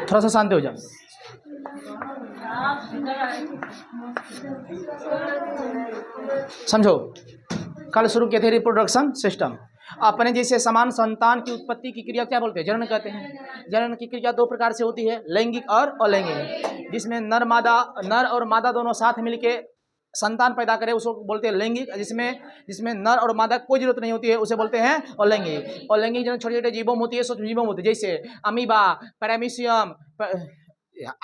थोड़ा सा शांत हो जाओ। समझो, कल शुरू किए थे रिप्रोडक्शन सिस्टम। अपने जैसे समान संतान की उत्पत्ति की क्रिया क्या बोलते हैं? जनन कहते हैं। जनन की क्रिया दो प्रकार से होती है, लैंगिक और अलैंगिक। जिसमें नर और मादा दोनों साथ मिलके संतान पैदा करे उसको बोलते हैं लैंगिक। जिसमें नर और मादा कोई जरूरत नहीं होती है उसे बोलते हैं अलैंगिक। अलैंगिक जनन छोटे छोटे जीवों में होती है, सूक्ष्म जीवों में होती है, जैसे अमीबा, पैरामीशियम,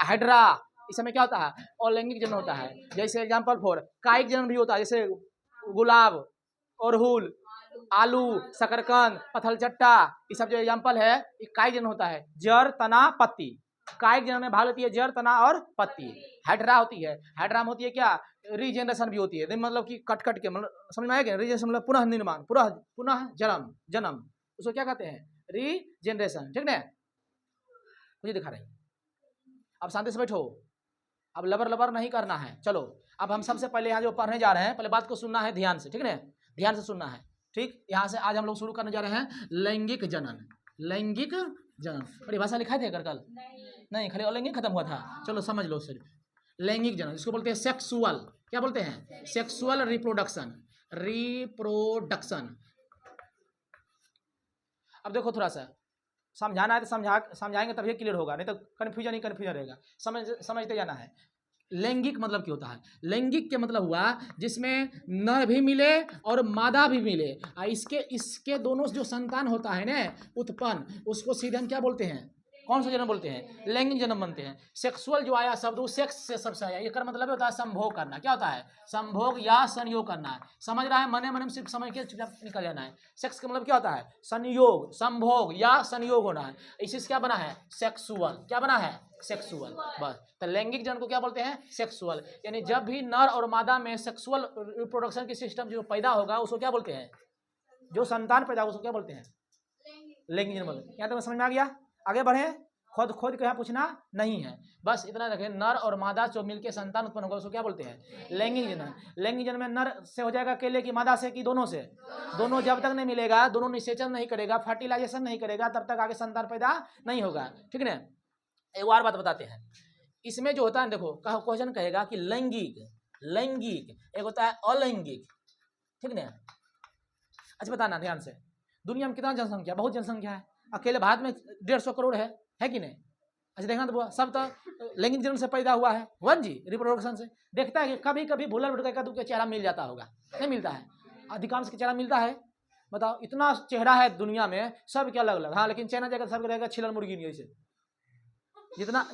हाइड्रा। इस समय क्या होता है? अलैंगिक जनन होता है। जैसे एग्जाम्पल फॉर कायिक जनन भी होता है, जैसे गुलाब, अड़हुल, आलू, शकरकंद, पथलचट्टा, ये सब जो एग्जाम्पल है ये कायिक जनन होता है। जड़, तना, पत्ती। कायिक जनन में भाग लेती है जड़, तना और पत्ती। हाइड्रा होती है, हाइड्रा में होती है क्या? रीजेनरेशन भी होती है, मतलब कि कट कट के, मतलब समझ में आएगा? रीजेनरेशन मतलब पुनः निर्माण, पुनः जन्म, उसको क्या कहते हैं? रीजेनरेशन। ठीक ना? मुझे दिखा रहे हैं। अब शांति से बैठो, अब लबर लबर नहीं करना है। चलो अब हम सबसे पहले यहाँ जो पढ़ने जा रहे हैं, पहले बात को सुनना है ध्यान से, ठीक है? ध्यान से सुनना है, ठीक? यहाँ से आज हम लोग शुरू करने जा रहे हैं लैंगिक जनन। लैंगिक जनन परिभाषा लिखा थे कल? नहीं, खाली अलैंगिक खत्म हुआ था। चलो समझ लो सिर्फ लैंगिक जनन, इसको बोलते हैं सेक्सुअल। क्या बोलते हैं? Sexual reproduction. अब देखो, थोड़ा सा समझाना है तो समझाएंगे तभी क्लियर होगा, नहीं तो कन्फ्यूजन रहेगा। समझते जाना है। लैंगिक मतलब क्या होता है? लैंगिक के मतलब हुआ जिसमें नर भी मिले और मादा भी मिले, इसके दोनों जो संतान होता है ना उत्पन्न, उसको सीधे हम क्या बोलते हैं? कौन सा जन्म बोलते हैं? लैंगिक जन्म बनते हैं। सेक्सुअल जो आया शब्द वो सेक्स से सबसे आया, इसका मतलब होता है संभोग करना। क्या होता है? संभोग या संयोग करना है। समझ रहा है? मन में सिर्फ समझ के निकल जाना है। सेक्स का मतलब क्या होता है? संयोग, संभोग या संयोग होना है। इसी से क्या बना है? सेक्सुअल। क्या बना है? सेक्सुअल। बस, तो लैंगिक जन्म को क्या बोलते हैं? सेक्सुअल। यानी जब भी नर और मादा में सेक्सुअल रिप्रोडक्शन की सिस्टम जो पैदा होगा उसको क्या बोलते हैं? जो संतान पैदा होगा उसको क्या बोलते हैं? लैंगिक जन्म बोलते हैं। यहाँ तो समझ में आ गया? आगे बढ़े। खोद के यहाँ पूछना नहीं है, बस इतना रखें। नर और मादा जो मिलकर संतान उत्पन्न होगा उसको क्या बोलते हैं? लैंगिक जन्म। लैंगिक जन्म में नर से हो जाएगा अकेले की, मादा से, कि दोनों से? दोनों। जब तक नहीं मिलेगा, दोनों निषेचन नहीं करेगा, फर्टिलाइजेशन नहीं करेगा, तब तक आगे संतान पैदा नहीं होगा। ठीक है? एक और बात बताते हैं। इसमें जो होता है, देखो क्वेश्चन कहेगा कि लैंगिक एक होता है अलैंगिक। ठीक है? अच्छा बताना ध्यान से, दुनिया में कितना जनसंख्या? बहुत जनसंख्या है। अकेले भारत में 150 करोड़ है कि नहीं? अच्छा देखना तो सब तो लैंगिक जन्म से पैदा हुआ है, वन जी रिप्रोडक्शन से। देखता है कि कभी कभी भूलर भुटका का दुख का चेहरा मिल जाता होगा, नहीं मिलता है? अधिकांश के चेहरा मिलता है। बताओ, इतना चेहरा है दुनिया में, सब के अलग अलग। हाँ, लेकिन चाइना जगह सबके रहेगा छिलर मुर्गी नहीं। ऐसे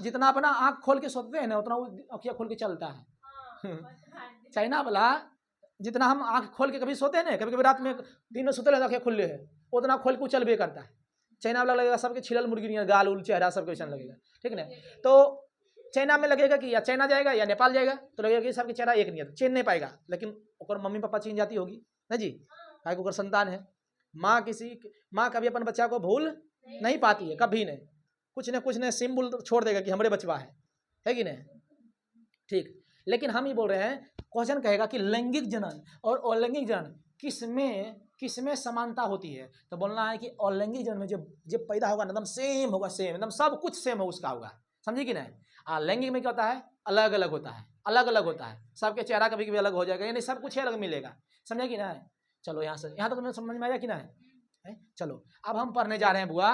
जितना अपना आँख खोल के सोचते हैं ना, उतना अखिया खोल के चलता है। चाइना वाला जितना हम आँख खोल के कभी सोते हैं ना, कभी कभी रात में दिन में सोते रहते आँखें खुले है, उतना खोल के चल भी करता है। चाइना वाला लगेगा सबके छिलल मुर्गी नहीं, गाल उल चेहरा सबके वैसा लगेगा। ठीक है? तो चाइना में लगेगा कि या चाइना जाएगा या नेपाल जाएगा, तो लगेगा कि सबके चेहरा एक नहीं है, चीन नहीं पाएगा। लेकिन ओकर मम्मी पापा चीन जाती होगी ना जी, काहे को ओकर संतान है। माँ कभी अपन बच्चा को भूल नहीं पाती है, कभी नहीं। कुछ ने सिंबल छोड़ देगा कि हमारे बचवा है कि नहीं? ठीक। लेकिन हम ये बोल रहे हैं, क्वेश्चन कहेगा कि लैंगिक जनन और अलैंगिक जनन किसमें समानता होती है? तो बोलना है कि अलैंगिक जनन में जब पैदा होगा एकदम सेम होगा, सेम एकदम सब कुछ सेम हो उसका होगा। समझे कि नहीं? लैंगिक में क्या होता है? अलग अलग होता है, सबके चेहरा कभी कभी अलग हो जाएगा, यानी सब कुछ अलग मिलेगा। समझे कि नहीं? चलो यहाँ तक तुम्हें समझ में आया कि नहीं? चलो अब हम पढ़ने जा रहे हैं बुआ।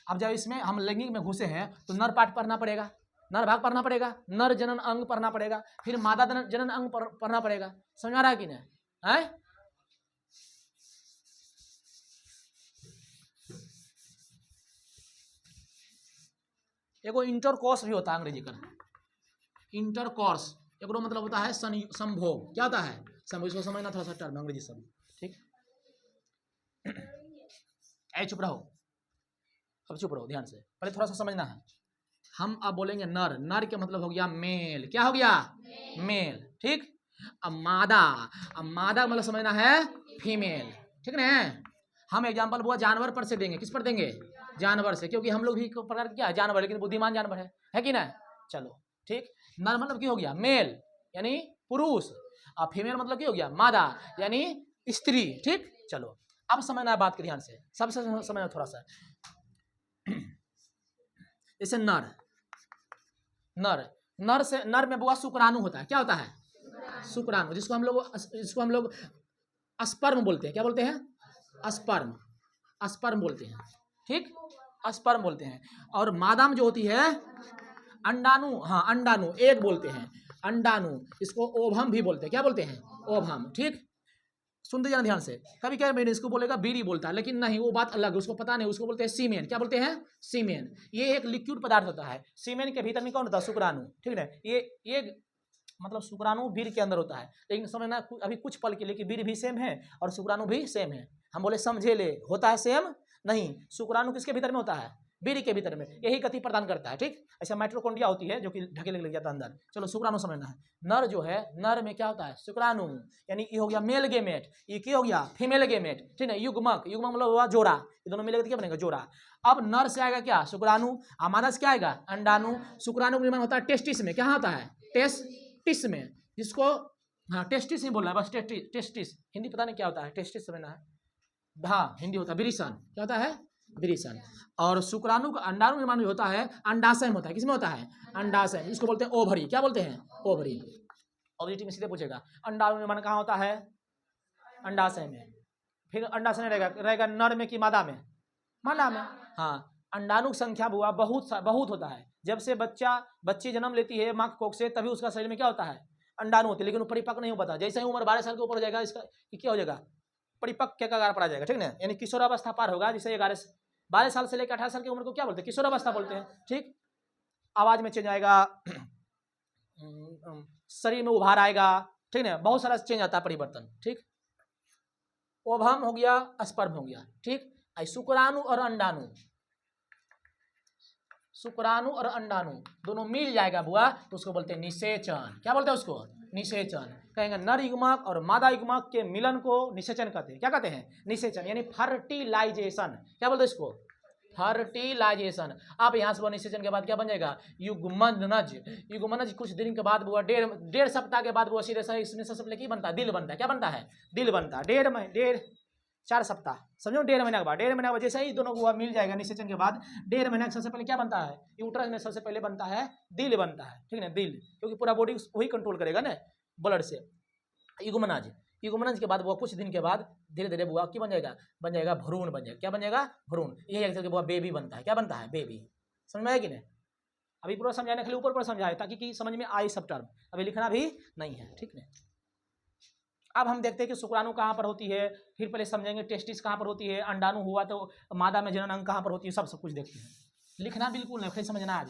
अब जब इसमें हम लैंगिक में घुसे हैं तो नर पाठ पढ़ना पड़ेगा, नर भाग पढ़ना पड़ेगा, नर जनन अंग पढ़ना पड़ेगा, फिर मादा जनन अंग पढ़ना पड़ेगा। समझ आ रहा है कि नहीं? है? एगो इंटरकोर्स भी होता है अंग्रेजी का। इंटरकोर्स एक मतलब होता है संभोग। क्या होता है? संभोग। इसको समझना थोड़ा सा टर्म अंग्रेजी सब। ठीक? चुप रहो, अब चुप रहो ध्यान से, पहले थोड़ा सा समझना है। हम अब बोलेंगे नर के मतलब हो गया मेल। क्या हो गया? मेल। ठीक? अब मादा मतलब समझना है फीमेल। ठीक ना? हम एग्जांपल वो जानवर पर से देंगे। किस पर देंगे? जानवर से, क्योंकि हम लोग भी प्रकार क्या है? जानवर, लेकिन बुद्धिमान जानवर है कि ना? चलो ठीक। नर मतलब क्या हो गया? मेल यानी पुरुष, और फीमेल मतलब क्या हो गया? मादा यानी स्त्री। ठीक? चलो अब समझना है बात के ध्यान से, सबसे समझना थोड़ा सा। जैसे नर, नर नर से नर में बुआ शुक्राणु होता है, क्या होता है? शुक्राणु, जिसको हम लोग स्पर्म बोलते हैं। क्या बोलते हैं? स्पर्म, स्पर्म बोलते हैं, ठीक, स्पर्म बोलते हैं। और मादा में जो होती है अंडाणु, हाँ अंडाणु, एग बोलते हैं, अंडाणु, इसको ओभम भी बोलते हैं। क्या बोलते हैं? ओभम, ठीक। सुनते जाना ध्यान से। कभी क्या मैंने इसको बोलेगा बीड़ी बोलता है, लेकिन नहीं, वो बात अलग है, उसको पता नहीं, उसको बोलते हैं सीमेन। क्या बोलते हैं? सीमेन। ये एक लिक्विड पदार्थ होता है। सीमेन के भीतर में कौन होता है? शुक्राणु, ठीक है। ये मतलब शुक्राणु वीर्य के अंदर होता है, लेकिन समझना अभी कुछ पल के लिए कि वीर्य भी सेम है और शुक्राणु भी सेम है। हम बोले समझे ले, होता है सेम नहीं। शुक्राणु किसके भीतर में होता है? वीर्य के भीतर में, यही गति प्रदान करता है, ठीक। ऐसा माइटोकॉन्ड्रिया होती है जो कि ढकेल लग जाता है अंदर। चलो शुक्राणु समझना है। नर जो है, नर में क्या होता है? शुक्राणु, यानी ये हो गया मेल गेमेट, ये क्या हो गया? फीमेल गेमेट, ठीक है। युग्मक, युग्मक मतलब हुआ जोड़ा, ये दोनों मिलेगा तो क्या बनेगा? जोड़ा। अब नर से आएगा क्या? शुक्राणु, और मादा से क्या आएगा? अंडाणु। शुक्राणु का निर्माण होता है टेस्टिस में। क्या होता है? टेस्टिस में, जिसको हाँ टेस्टिस ही बोलना है बस, टेस्टिस। हिंदी पता नहीं क्या होता है, टेस्टिस समझना है, हाँ हिंदी होता है विरिसन। क्या होता है? विरिसन। और शुक्राणु का अंडाणु निर्माण जो होता है अंडाशय में होता है। किसमें होता है? अंडाशय, इसको बोलते हैं ओवरी। क्या बोलते हैं? ओवरी। ऑब्जेक्टिव में सीधे पूछेगा अंडाणु निर्माण कहाँ होता है? अंडाशय में। फिर अंडाशय में रहेगा नर में कि मादा में? मादा में। हाँ, अंडाणु की संख्या बुआ बहुत होता है। जब से बच्ची जन्म लेती है माँ के कोख से, तभी उसका शरीर में क्या होता है? अंडाणु होती है, लेकिन वो परिपक्व नहीं हो पाता। जैसे ही उम्र 12 साल के ऊपर हो जाएगा, इसका क्या हो जाएगा? परिपक्व के कगार पर आ जाएगा, ठीक ना। यानी किशोरावस्था पार होगा। जैसे 12 साल से लेकर 18 साल की उम्र को क्या बोलते हैं? किशोरावस्था बोलते हैं, ठीक। आवाज में चेंज आएगा, शरीर में उभार आएगा, ठीक ना, बहुत सारा चेंज आता है, परिवर्तन, ठीक। ओभम हो गया, स्पर्म हो गया, ठीक। शुक्राणु और अंडाणु, शुक्राणु और अंडाणु दोनों मिल जाएगा बुआ, तो उसको बोलते हैं निषेचन। क्या बोलते हैं उसको? निषेचन। कहेंगे नर युग्मक और मादा युग्मक के मिलन को निषेचन कहते हैं। क्या कहते हैं? निषेचन, यानी फर्टिलाइजेशन। क्या बोलते हैं इसको? फर्टिलाइजेशन। अब यहाँ से वो निषेचन के बाद क्या बन जाएगा? युग्मनज। युग्मनज कुछ दिन के बाद वो डेढ़ सप्ताह के बाद वो सीधे इसमें सबसे पहले की बनता है? दिल बनता है। क्या बनता है? दिल बनता है। 4 सप्ताह समझो, 1.5 महीने के बाद, 1.5 महीने के बाद जैसे ही दोनों को मिल जाएगा निषेचन के बाद, 1.5 महीने सबसे पहले क्या बनता है? यूट्रस में सबसे पहले बनता है दिल बनता है, ठीक है ना, दिल, क्योंकि पूरा बॉडी वही कंट्रोल करेगा ना ब्लड से। युग्मनज, युग्मनज के बाद वो कुछ दिन के बाद धीरे धीरे बुआ की बन जाएगा भ्रूण बन जाएगा। क्या बन जाएगा? भ्रूण। यही एक बुआ बेबी बनता है। क्या बनता है? बेबी। समझ में आया कि नहीं? अभी पूरा समझाने के लिए ऊपर समझाए ताकि समझ में आए सब टर्म, अभी लिखना भी नहीं है, ठीक है। अब हम देखते हैं कि शुक्राणु कहाँ पर होती है, फिर पहले समझेंगे टेस्टिस कहाँ पर होती है, अंडाणु हुआ तो मादा में जनन अंग कहाँ पर होती है, सब कुछ देखते हैं। लिखना बिल्कुल नहीं, फिर समझना आज,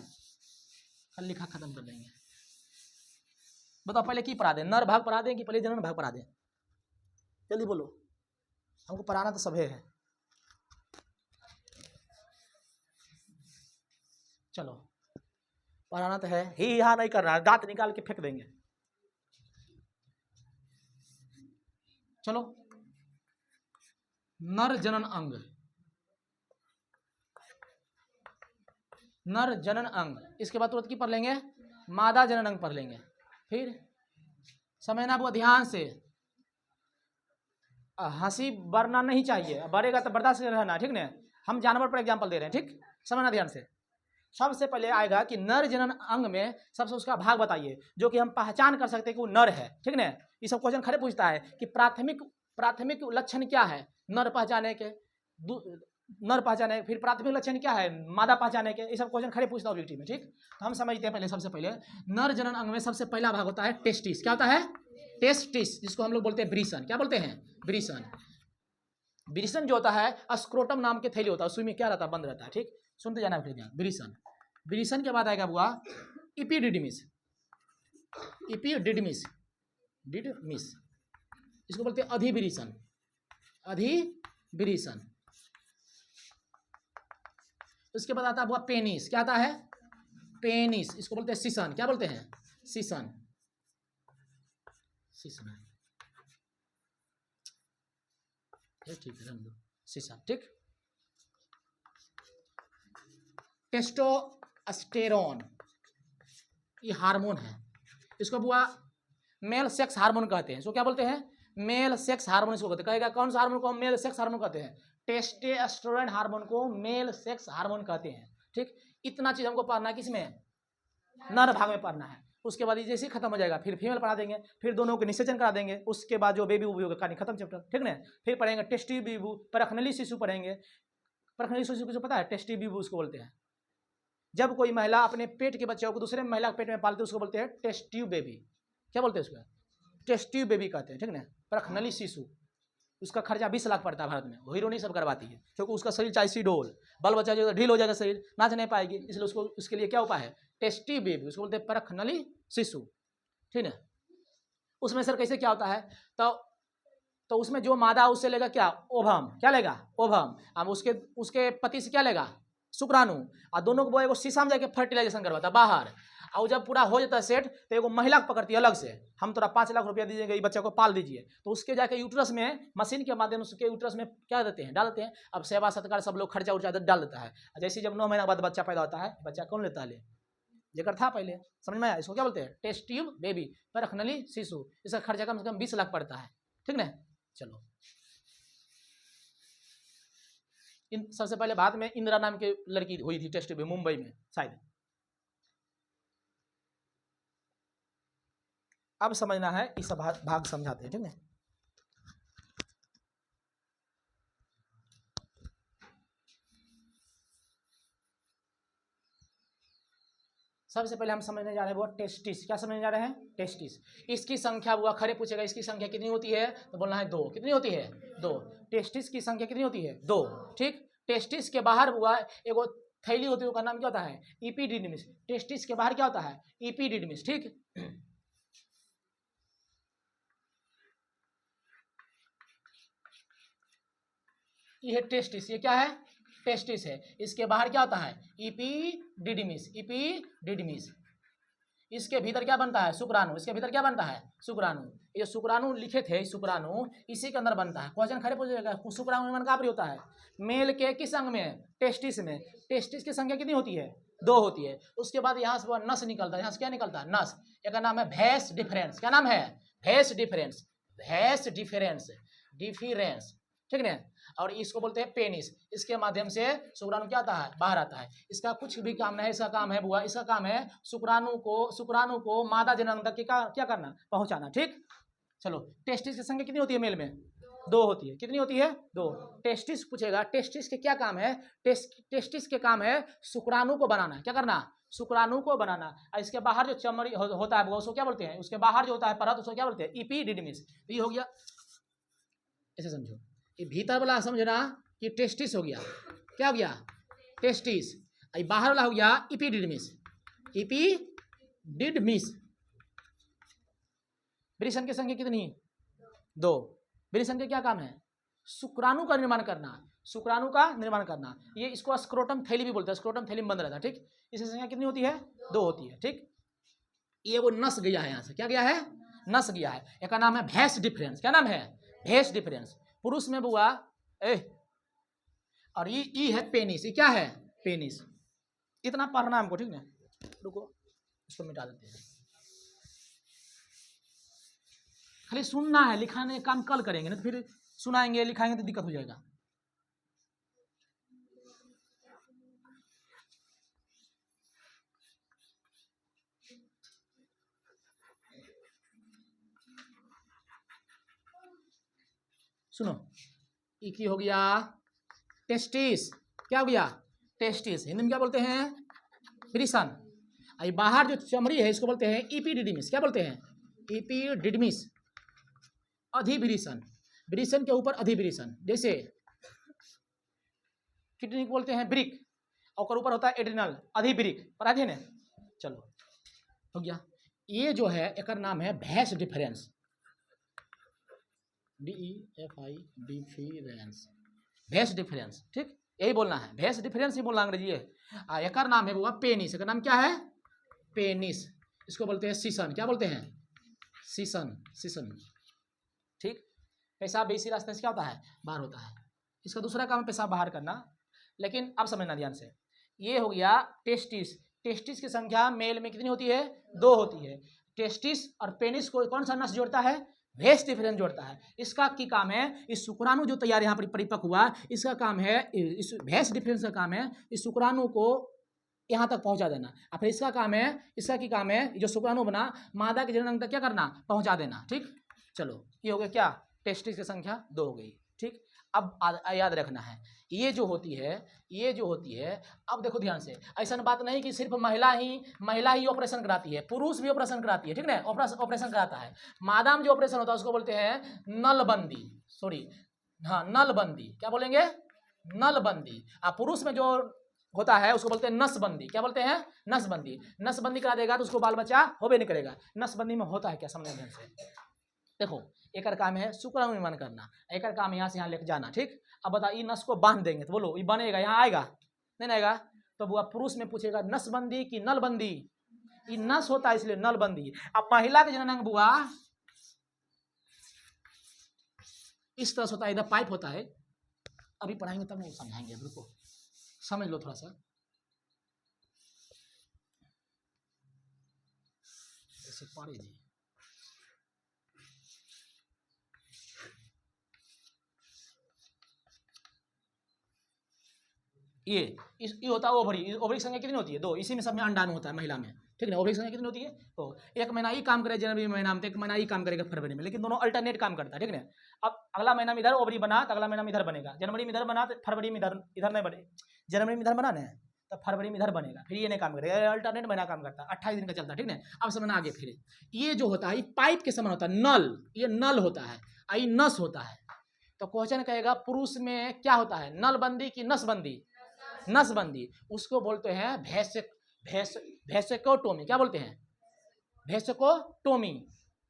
कल लिखा खत्म कर देंगे। बताओ पहले की पढ़ा दें? नर भाग पढ़ा दें कि पहले जनन भाग पढ़ा दें? जल्दी बोलो, हमको पढ़ाना तो सभी है। चलो पढ़ाना तो है ही, यहाँ नहीं कर रहा, दांत निकाल के फेंक देंगे। चलो, नर जनन अंग, नर जनन अंग, इसके बाद तुरंत की पढ़ लेंगे मादा जनन अंग पढ़ लेंगे। फिर समझना वो ध्यान से, हंसी बढ़ना नहीं चाहिए, बढ़ेगा तो बर्दाश्त से रहना, ठीक ना। हम जानवर पर एग्जाम्पल दे रहे हैं, ठीक, समझना ध्यान से। सबसे पहले आएगा कि नर जनन अंग में सबसे उसका भाग बताइए जो कि हम पहचान कर सकते हैं कि वो नर है, ठीक ना। ये सब क्वेश्चन खड़े पूछता है कि प्राथमिक लक्षण क्या है नर पहचाने के, नर पहचाने, फिर प्राथमिक लक्षण क्या है मादा पहचाने के, ये सब क्वेश्चन खड़े पूछता है ऑब्जेक्टिव में, ठीक। तो हम समझते हैं पहले, सबसे पहले नर जनन अंग में सबसे पहला भाग होता है टेस्टिस। क्या होता है? टेस्टिस, जिसको हम लोग बोलते हैं ब्रीसन। क्या बोलते हैं? ब्रीसन। ब्रीसन जो होता है स्क्रोटम नाम के थैली होता है, उसमें क्या रहता है? बंद रहता है, ठीक। सुनते जाना फिर ध्यान। ब्रीसन, ब्रीसन के बाद आएगा बुआ इपिडिडमिस। इपिडिडमिस, डिडमिस, इसको बोलते हैं अधिब्रीसन। अधिब्रीसन। उसके बाद आता है बुआ पेनिस। क्या आता है? पेनिस, इसको बोलते हैं सीसन। क्या बोलते हैं? सीसन। सीसन, ठीक है, सीसन, ठीक। टेस्टोस्टेरोन, ये हार्मोन है, इसको बुआ मेल सेक्स हार्मोन कहते हैं। इसको क्या बोलते हैं? मेल सेक्स हार्मोन इसको कहते हैं। कहेगा कौन सा हार्मोन को हम मेल सेक्स हार्मोन कहते हैं? टेस्टोस्टेरोन हार्मोन को मेल सेक्स हार्मोन कहते हैं। ठीक, इतना चीज हमको पढ़ना है, किसमें? नर भाग में पढ़ना है। उसके बाद जैसे ही खत्म हो जाएगा फिर फीमेल पढ़ा देंगे, फिर दोनों को निषेचन करा देंगे। उसके बाद जो बेबी होगा कहानी खत्म चैप्टर, ठीक ना। फिर पढ़ेंगे टेस्टी बीबू, परखनली शिशु पढ़ेंगे। परखनली शिशु को पता है, टेस्टी बीबू उसको बोलते हैं। जब कोई महिला अपने पेट के बच्चे को दूसरे महिला के पेट में पालती है उसको बोलते हैं टेस्ट ट्यूब बेबी। क्या बोलते हैं उसको? टेस्ट ट्यूब बेबी कहते हैं, ठीक ना। परखनली शिशु, उसका खर्चा 20 लाख पड़ता है भारत में, वो हीरोइन सब करवाती है, क्योंकि उसका शरीर चाहिए डोल, बाल बच्चा जो ढील हो जाएगा शरीर, नाच नहीं पाएगी, इसलिए उसको उसके लिए क्या उपाय है? टेस्टी बेबी, उसको बोलते हैं परखनली शिशु, ठीक है। उसमें सर कैसे क्या होता है? तो उसमें जो मादा उससे लेगा क्या? ओवम। क्या लेगा? ओवम। अब उसके पति से क्या लेगा? शुक्राणु। और दोनों को वो एगो शीशा में जाके फर्टिलाइजेशन करवाता बाहर, और जब पूरा हो जाता है सेट तो एगो महिला को पकड़ती है अलग से, हम तोरा 5 लाख रुपया दीजिएगा, ये बच्चा को पाल दीजिए। तो उसके जाके यूट्रस में मशीन के माध्यम से उसके यूट्रस में क्या देते हैं? डाल देते हैं। अब सेवा सत्कार सब लोग खर्चा उर्चा डाल देता है। जैसे जब 9 महीना बाद बच्चा पैदा होता है, बच्चा कौन लेता है? ले जेकर था पहले, समझ में आया? इसको क्या बोलते हैं? टेस्ट ट्यूब बेबी, परखनली शिशु। इसका खर्चा कम से कम 20 लाख पड़ता है, ठीक ना। चलो, सबसे पहले बाद में इंदिरा नाम की लड़की हुई थी टेस्ट ट्यूब मुंबई में शायद। अब समझना है, इस भाग समझाते हैं, ठीक है। सबसे पहले हम समझने जा रहे हैं वो टेस्टिस। क्या समझने जा रहे हैं? टेस्टिस। इसकी संख्या, वो खड़े पूछेगा इसकी संख्या कितनी होती है, तो बोलना है 2। कितनी होती है? 2। टेस्टिस की संख्या कितनी होती है? 2, ठीक। टेस्टिस के बाहर हुआ एगो थैली होती है, उसका नाम क्या होता है? इपीडिडमिस। टेस्टिस के बाहर क्या होता है? इपीडिडमिस, ठीक। ये टेस्टिस, ये क्या है? टेस्टिस है। इसके बाहर क्या होता है? इपीडिडमिस। इपीडिडमिस। इसके भीतर क्या बनता है? शुक्राणु। इसके भीतर क्या बनता है? शुक्राणु। ये शुक्राणु लिखे थे, शुक्राणु इसी के अंदर बनता है। क्वेश्चन खड़े पूछेगा शुक्राणु निर्माण कहाँ पर होता है? मेल के किस अंग में? टेस्टिस में। टेस्टिस की संख्या कितनी होती है? 2 होती है। उसके बाद यहाँ से वो नस निकलता है। यहाँ से क्या निकलता है? नस। एक नाम है भेस डिफरेंस। क्या नाम है? भेस डिफरेंस। भेस डिफरेंस, डिफरेंस, ठीक है। और इसको बोलते हैं पेनिस। इसके माध्यम से शुक्राणु क्या आता है? बाहर आता है। इसका कुछ भी काम नहीं है, इसका काम है बुआ, इसका काम है शुक्राणु को मादा जनन तक क्या करना? पहुंचाना, ठीक। चलो, टेस्टिस की संख्या कितनी होती है मेल में? 2 होती है। कितनी होती है? 2। टेस्टिस पूछेगा, टेस्टिस के क्या काम है? टेस्टिस के काम है शुक्राणु को बनाना। क्या करना? शुक्राणु को बनाना। और इसके बाहर जो चमड़ी होता है उसको क्या बोलते हैं? उसके बाहर जो होता है परत, उसको क्या बोलते हैं? इपीडिडमिस। ये हो गया, ऐसे समझो। ये भीतर वाला समझना कि टेस्टिस हो गया। क्या हो गया? टेस्टिस। बाहर वाला हो गया इपीडिडमिस। इपीडिडमिस। वृषण की संख्या कितनी? 2। वृषण के क्या काम है? शुक्राणु का निर्माण करना। शुक्राणु का निर्माण करना। ये इसको स्क्रोटम थैली भी बोलते हैं। स्क्रोटम थैली में बंद रहता है, ठीक। इसकी संख्या कितनी होती है? 2 होती है, ठीक। ये वो नस गया है यहाँ से। क्या गया है? नस गया है। एक का नाम है भेस डिफरेंस। क्या नाम है? भेस डिफरेंस। पुरुष में बुआ और ये है पेनिस। ये क्या है? पेनिस। इतना पढ़ना हमको, ठीक है। रुको, इसको मिटा देते हैं। खाली सुनना है, लिखाने काम कल करेंगे ना, तो फिर सुनाएंगे लिखाएंगे तो दिक्कत हो जाएगा। सुनो, एक हो गया टेस्टिस। क्या हो गया? टेस्टिस। हिंदी में क्या बोलते हैं? वृषण। बाहर जो चमड़ी है इसको बोलते हैं इपीडिडमिस। क्या बोलते हैं? इपीडिडमिस। अधिवृषण। वृषण के ऊपर अधिवृषण। जैसे किडनी को बोलते हैं ब्रिक, और ऊपर होता है एड्रिनल, अधिवृक। पढ़ा दिए ना? चलो, हो गया। ये जो है एक नाम है भेस डिफरेंस। DEFI difference. भेस डिफरेंस, ठीक। यही बोलना है, भेस डिफरेंस ही बोलना अंग्रेजी है। एक नाम है वो पेनिस। का नाम क्या है? पेनिस। इसको बोलते हैं सीसन। क्या बोलते हैं? सीसन। सीसन, ठीक। पेशाब भी इसी रास्ते से क्या होता है? बाहर होता है। इसका दूसरा काम है पेशाब बाहर करना। लेकिन अब समझना ध्यान से, ये हो गया टेस्टिस। टेस्टिस की संख्या मेल में कितनी होती है? 2 होती है। टेस्टिस और पेनिस को कौन सा नस जोड़ता है? भेष डिफरेंस जोड़ता है। इसका की काम है, इस शुक्राणु जो तैयार यहाँ पर परिपक्व हुआ, इसका काम है, इस भेष डिफरेंस का काम है इस शुक्राणु को यहाँ तक पहुंचा देना। और फिर इसका काम है, इसका की काम है, जो शुक्राणु बना मादा के जनन अंग तक क्या करना, पहुंचा देना। ठीक, चलो ये हो गया क्या, टेस्टिस की संख्या 2 हो गई। ठीक, अब याद रखना है, ये जो होती है, अब देखो ध्यान से, ऐसा बात नहीं कि सिर्फ महिला ही ऑपरेशन कराती है, पुरुष भी ऑपरेशन कराती है। ठीक ना, ऑपरेशन कराता है। मादा में जो ऑपरेशन होता है उसको बोलते हैं नलबंदी, सॉरी हाँ नलबंदी, क्या बोलेंगे, नलबंदी। पुरुष में जो होता है उसको बोलते हैं नसबंदी। क्या बोलते हैं, नसबंदी। नसबंदी करा देगा तो उसको बाल बच्चा होबे नहीं करेगा। नसबंदी में होता है क्या, समझ ध्यान से देखो, एक काम है शुक्राणु निर्माण करना, एक काम यहाँ से यहाँ लेके जाना। ठीक, अब बता, ये नस को बांध देंगे तो बोलो ये बनेगा, यहाँ आएगा नहीं आएगा। तो वो पुरुष में पूछेगा नसबंदी की नलबंदी, ये नस होता है इसलिए नलबंदी। अब महिला के जनन अंग बुआ इस तरह से होता है, इधर पाइप होता है, अभी पढ़ाएंगे तब नहीं समझाएंगे, रुको समझ लो थोड़ा सा। ऐसे पढ़े जी, ये होता है ओवरी। ओवरी की संख्या कितनी होती है, 2। इसी में सब में अंडाणु होता है महिला में। ठीक है, ओवरी की संख्या कितनी होती है, तो 1 महीना ही काम करे जनवरी महीना में, 1 महीना ही काम करेगा फरवरी में, लेकिन दोनों अल्टरनेट काम करता है। ठीक है, अब अगला महीना में इधर ओवरी बना तो अगला महीना में इधर बनेगा, जनवरी में इधर बना तो फरवरी में इधर नहीं बने, जनवरी में इधर बना ना तो फरवरी में इधर बनेगा, फिर ये नहीं काम करेगा, अल्टरनेट महीना काम करता है, 28 दिन का चलता है। ठीक है, अब समझना आगे। फिर ये जो होता है पाइप के समान होता है, नल, ये नल होता है, आई नस होता है। तो क्वेश्चन कहेगा पुरुष में क्या होता है, नलबंदी की नसबंदी, नसबंदी। उसको बोलते हैं भेसकोटोमी। क्या बोलते हैं, भेसकोटोमी,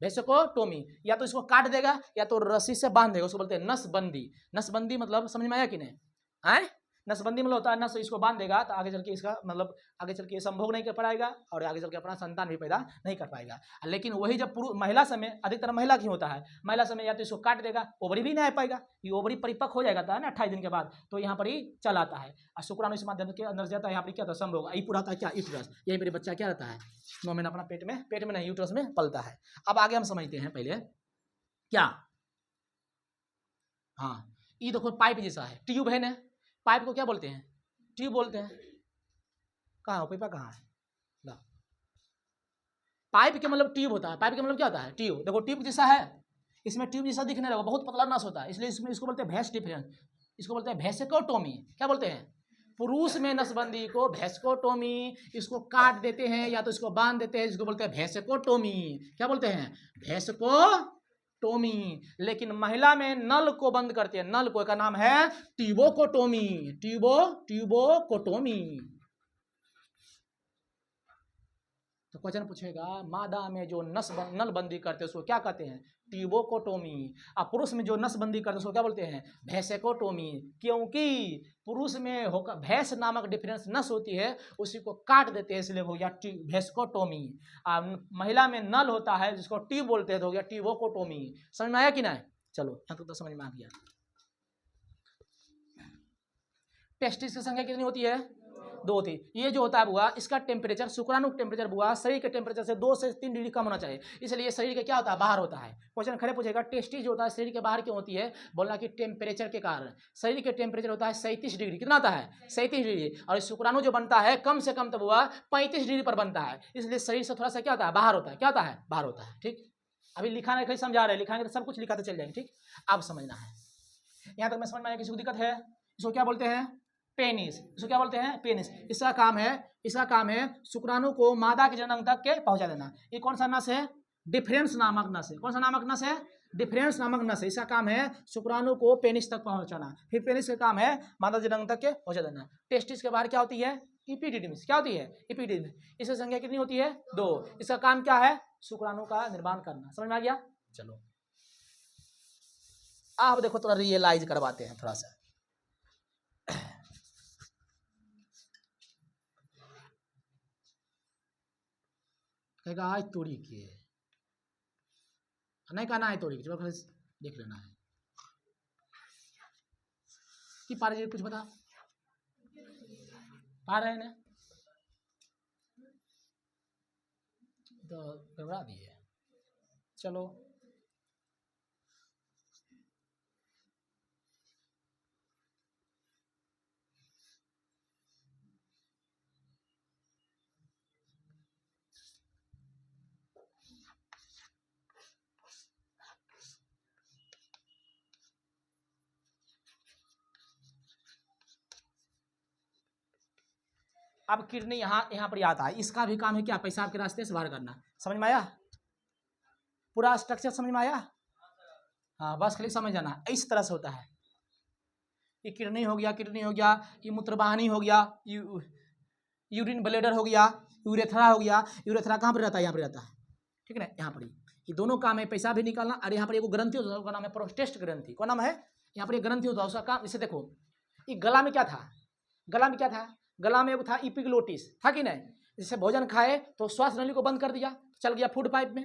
भेसकोटोमी। या तो इसको काट देगा या तो रस्सी से बांध देगा, उसको बोलते हैं नसबंदी। नसबंदी मतलब समझ में आया कि नहीं, है नसबंदी मतलब होता है नस इसको बांध देगा तो आगे चल के इसका मतलब आगे चल के संभोग नहीं कर पाएगा और आगे चल के अपना संतान भी पैदा नहीं कर पाएगा। लेकिन वही जब महिला समय, अधिकतर महिला की होता है, महिला समय या तो इसको काट देगा, ओवरी भी नहीं आ पाएगा, ये ओवरी परिपक्व हो जाएगा था ना 28 दिन के बाद, तो यहाँ पर ही चल आता है और शुक्राणु इस माध्यम के अंदर जाता है। यहाँ पर क्या था, संभोग, यही पूरा होता है क्या, यूट्रस। यही मेरे बच्चा क्या रहता है 9 महीना अपना पेट में नहीं यूट्रस में पलता है। अब आगे हम समझते हैं पहले क्या, हाँ ये देखो पाइप जैसा है, ट्यूब है ना, पाइप को क्या बोलते हैं, ट्यूब बोलते हैं। कहाँ हो पाइपा, कहाँ है ला, पाइप के मतलब ट्यूब होता है, पाइप के मतलब क्या होता है, ट्यूब। देखो ट्यूब जैसा है, इसमें ट्यूब जैसा दिखने लगा, बहुत पतला नस होता है, इसलिए इसमें इसको बोलते हैं भेस डिफरेंस, इसको बोलते हैं भेसकोटोमी। क्या बोलते हैं, पुरुष में नसबंदी को भेसकोटोमी, इसको काट देते हैं या तो इसको बांध देते हैं, इसको बोलते हैं भेसकोटोमी। क्या बोलते हैं, भेसकोटोमी। लेकिन महिला में नल को बंद करते हैं, नल को का नाम है ट्यूबोकोटोमी, ट्यूबोकोटोमी। तो क्वेश्चन पूछेगा मादा में जो नलबंदी करते हैं उसको क्या कहते हैं, ट्यूबोकोटोमी। और पुरुष में जो नसबंदी करते हैं उसको क्या बोलते हैं, भेसेकोटोमी। क्योंकि पुरुष में होकर भैंस नामक डिफरेंस नस होती है, उसी को काट देते हैं, इसलिए हो गया भेस्कोटोमी। महिला में नल होता है जिसको ट्यूब बोलते हैं, तो हो गया ट्यूबोकोटोमी। समझ में आया कि नहीं, चलो यहाँ तक तो समझ में आ गया। टेस्टिस की संख्या कितनी होती है, 2 थी। ये जो होता है बुआ, इसका टेम्परेचर, शुक्राणु टेम्परेचर बुआ शरीर के टेम्परेचर से 2 से 3 डिग्री कम होना चाहिए, इसलिए शरीर के क्या होता है, बाहर होता है। क्वेश्चन खड़े पूछेगा टेस्टिस जो होता है शरीर के बाहर क्यों होती है, बोलना कि टेम्परेचर के कारण। शरीर के टेम्परेचर होता है 37 डिग्री, कितना होता है 37 डिग्री, और शुक्राणु जो बनता है कम से कम तो बुआ 35 डिग्री पर बनता है, इसलिए शरीर से थोड़ा सा क्या होता है, बाहर होता है। क्या होता है, बाहर होता है। ठीक, अभी लिखा नहीं, समझा रहे, लिखाएंगे तो सब कुछ लिखा तो चल जाएंगे। ठीक, अब समझना है, यहाँ तक मैं समझ में आया, किसी को दिक्कत है, इसको क्या बोलते हैं, पेनिस। इसको क्या बोलते हैं, पेनिस। इसका काम है शुक्राणु को मादा के जनन तक के पहुंचा देना। ये कौन सा नस है, डिफरेंस नामक नस है। कौन सा नामक नस है, डिफरेंस नामक नस है। इसका काम है शुक्राणु को पेनिस तक पहुंचाना। फिर पेनिस का काम है मादा जनन तक के पहुंचा देना। टेस्टिस के बाहर क्या होती है, इपिडिडिमिस। क्या होती है, इपिडिडिमिस। इसकी संख्या कितनी होती है, 2। इसका काम क्या है, शुक्राणु का निर्माण करना। समझ में आ गया, चलो आप देखो थोड़ा रियलाइज करवाते हैं थोड़ा सा। कहेगा आज तोड़ी के नहीं कहना है, तोड़ी के देख लेना है कि पारे जी कुछ बता पा रहे हैं ना, तो घबरा दिए। चलो अब किडनी यहाँ यहाँ पर आता है, इसका भी काम है क्या, पेशाब के रास्ते से बाहर करना। समझ में आया, पूरा स्ट्रक्चर समझ में आया? हाँ, बस खाली समझ जाना, इस तरह से होता है। ये किडनी हो गया, किडनी हो गया, ये मूत्रवाहिनी हो गया, यूरिन ब्लेडर हो गया, यूरेथ्रा हो गया। यूरेथ्रा कहाँ पर रहता है, यहाँ पर रहता है, ठीक है ना, यहाँ पर। ये दोनों काम है, पेशाब भी निकालना, और यहाँ पर एक ग्रंथि होता है, उसका नाम है प्रोस्टेट ग्रंथि। कौन नाम है? यहाँ पर एक ग्रंथि होता है, उसका काम। इसे देखो, ये गला में क्या था, गला में क्या था, गला में था इपिग्लोटिस, था कि नहीं? जैसे भोजन खाए तो श्वास नली को बंद कर दिया, चल गया फूड पाइप में।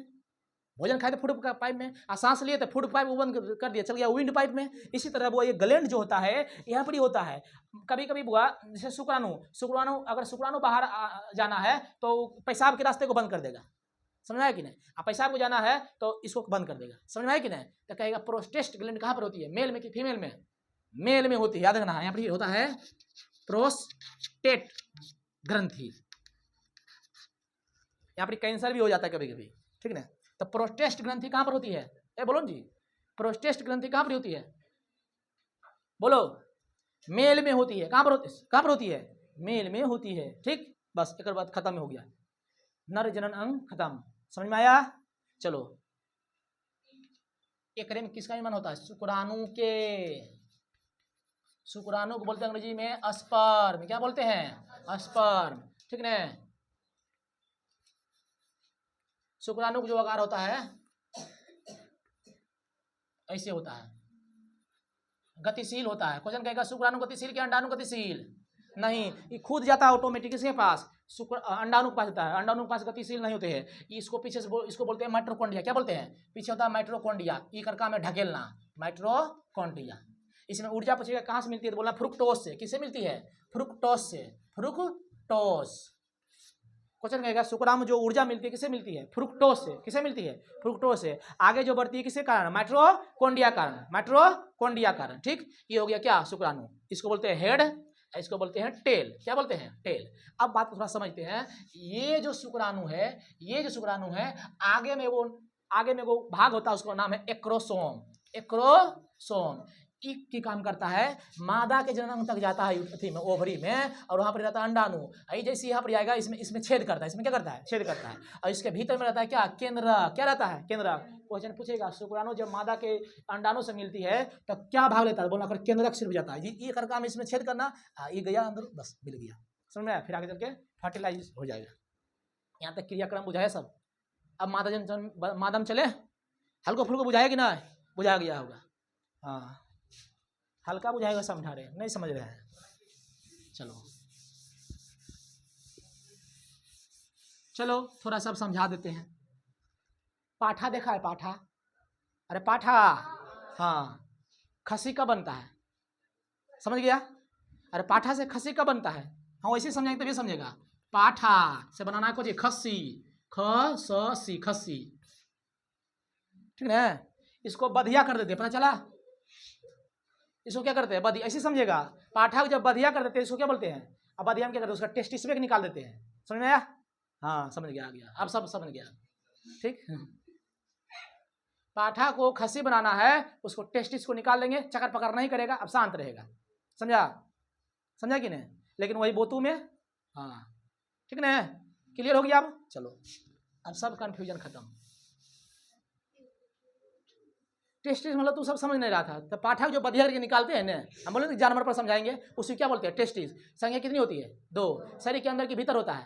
भोजन खाए तो फूड पाइप में, और सांस लिए तो फूड पाइप बंद कर दिया, चल गया विंड पाइप में। इसी तरह वो ये ग्लैंड जो होता है यहाँ पर ही होता है। कभी कभी हुआ जैसे शुक्राणु अगर शुक्राणु बाहर जाना है तो पेशाब के रास्ते को बंद कर देगा, समझ में आया कि नहीं? अब पेशाब को जाना है तो इसको बंद कर देगा, समझ में आया कि नहीं? तो कहेगा प्रोस्टेट ग्लैंड कहाँ पर होती है, मेल में कि फीमेल में? मेल में होती है, याद रखना है। यहाँ पर होता है प्रोस्टेट ग्रंथि। यहाँ पर कैंसर भी हो जाता है कभी कभी, ठीक है ना? तो प्रोस्टेट ग्रंथि कहाँ पर होती है? ए बोलो जी, प्रोस्टेट ग्रंथि कहाँ पर होती है? बोलो। मेल में होती है। कहाँ पर होती है? मेल में होती है, ठीक। बस एक बात खत्म हो गया, नर जनन अंग खत्म। समझ में आया? चलो, एक में किसका निर्माण होता है? शुक्राणु के। शुक्राणु को बोलते हैं अंग्रेजी में स्पर्म। क्या बोलते हैं? स्पर्म, ठीक ना? शुक्राणु का जो आकार होता है ऐसे होता है, गतिशील होता है। क्वेश्चन कहेगा शुक्राणु गतिशील क्या अंडाणु गतिशील? नहीं, ये खुद जाता है ऑटोमेटिक किसके पास? अंडाणु के पास जाता है। अंडाणु के पास गतिशील नहीं होते हैं। इसको पीछे से इसको बोलते हैं माइटोकॉन्ड्रिया। क्या बोलते हैं? पीछे होता है माइटोकॉन्ड्रिया, ई कर काम है ढकेलना, माइटोकॉन्ड्रिया। इसमें ऊर्जा पूछेगा कहाँ से मिलती है, तो बोलना फ्रुक्टोज से। किससे मिलती है? फ्रुक्टोज से, फ्रुक्टोज। क्वेश्चन कहेगा शुक्राणु जो ऊर्जा मिलती है किससे मिलती है? फ्रुक्टोज से। किससे मिलती है? फ्रुक्टोज से। आगे जो बढ़ती है किसके कारण? माइटोकॉन्ड्रिया कारण, माइटोकॉन्ड्रिया कारण, ठीक। ये हो गया क्या? शुक्राणु। इसको बोलते हैं हेड, इसको बोलते हैं टेल। क्या बोलते हैं? टेल। अब बात को थोड़ा समझते हैं। ये जो शुक्राणु है, ये जो शुक्राणु है, आगे में वो भाग होता है, उसका नाम है एक्रोसोम। एक्रोसोम एक की काम करता है, मादा के जनन तक जाता है में ओवरी में, और वहां पर रहता है अंडाणु। जैसे यहाँ पर आएगा, इसमें छेद करता है। इसमें क्या करता है? छेद करता है। और इसके भीतर में रहता है क्या? केंद्र। क्या रहता है? केंद्र। क्वेश्चन पूछेगा शुक्राणु जब मादा के अंडाणु से मिलती है तो क्या भाग लेता है? बोलना कर केंद्रक सिर्फ जाता है। ये कर काम इसमें छेद करना, ये गया अंदर, बस मिल गया। समझ में आया? फिर आगे चल के फर्टिलाइज हो जाएगा। यहाँ तक क्रियाक्रम बुझाया सब। अब मादम चले, हल्को फुल्को बुझाया कि ना? बुझा गया होगा, हाँ, हल्का बुझाएगा, समझा रहे नहीं समझ रहे हैं। चलो थोड़ा सब समझा देते हैं। पाठा देखा है? पाठा, अरे पाठा, हाँ, खसी का बनता है, समझ गया? अरे पाठा से खसी का बनता है, हाँ वैसे समझेंगे तभी समझेगा। पाठा से बनाना है कुछ खसी, खसी, खसी, ठीक है। इसको बधिया कर देते, पता चला? इसको क्या करते हैं? बधिया, ऐसे समझेगा। पाठा को जब बधिया कर देते हैं इसको क्या बोलते हैं? अब बधिया में क्या करते हैं? उसका टेस्टिस में निकाल देते हैं। समझ में आया? हाँ समझ गया, आ गया, अब सब समझ गया, ठीक। पाठा को खसी बनाना है, उसको टेस्टिस को निकाल लेंगे, चकर पकड़ नहीं करेगा, अब शांत रहेगा। समझा? समझा कि नहीं? लेकिन वही बोतू में, हाँ, ठीक ना? क्लियर हो गया? अब चलो, अब सब कंफ्यूजन खत्म। टेस्टिस मतलब तू सब समझ नहीं रहा था, तो पाठा जो बधिया करके निकालते हैं ना, हम बोले जानवर पर समझाएंगे, उसे क्या बोलते हैं? टेस्टिस। संख्या कितनी होती है? 2। शरीर के अंदर के भीतर होता है,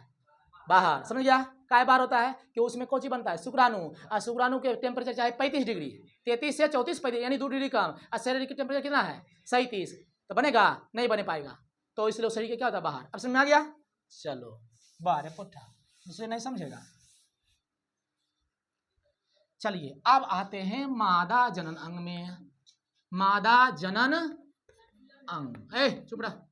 बाहर। समझ गया? काय बार होता है कि उसमें कोची बनता है? शुक्राणु। और शुक्राणु के टेम्परेचर चाहे 35 डिग्री, 33 से 34, 35 यानी 2 डिग्री कम। और शरीर की टेम्परेचर कितना है? 37। तो बनेगा? नहीं बने पाएगा, तो इसलिए शरीर के क्या होता है? बाहर। अब समझ में आ गया? चलो, बाहर है पुट्ठा, दूसरे नहीं समझेगा। चलिए अब आते हैं मादा जनन अंग में। मादा जनन अंग, चुप रहा।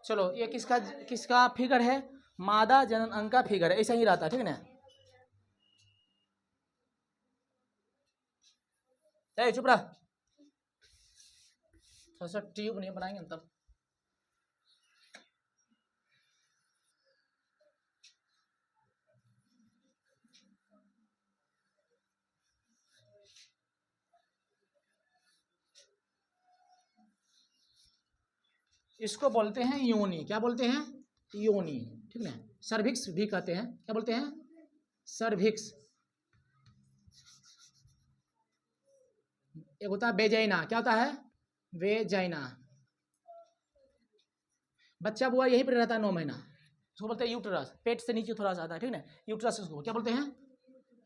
चलो ये किसका किसका फिगर है, मादा जनन अंग का फिगर है, ऐसा ही रहता है, ठीक है ना। चुप रहा, थोड़ा सा ट्यूब नहीं बनाएंगे तब। इसको बोलते हैं योनि, क्या बोलते हैं, योनि, ठीक ना। सर्विक्स भी कहते हैं, क्या बोलते हैं, सर्विक्स। एक होता है वेजाइना, क्या होता है, वेजाइना। बच्चा बुआ यहीं पर रहता है 9 महीना, उसको बोलते हैं यूट्रस, पेट से नीचे थोड़ा सा आता है, ठीक ना, यूट्रस उसको क्या बोलते हैं,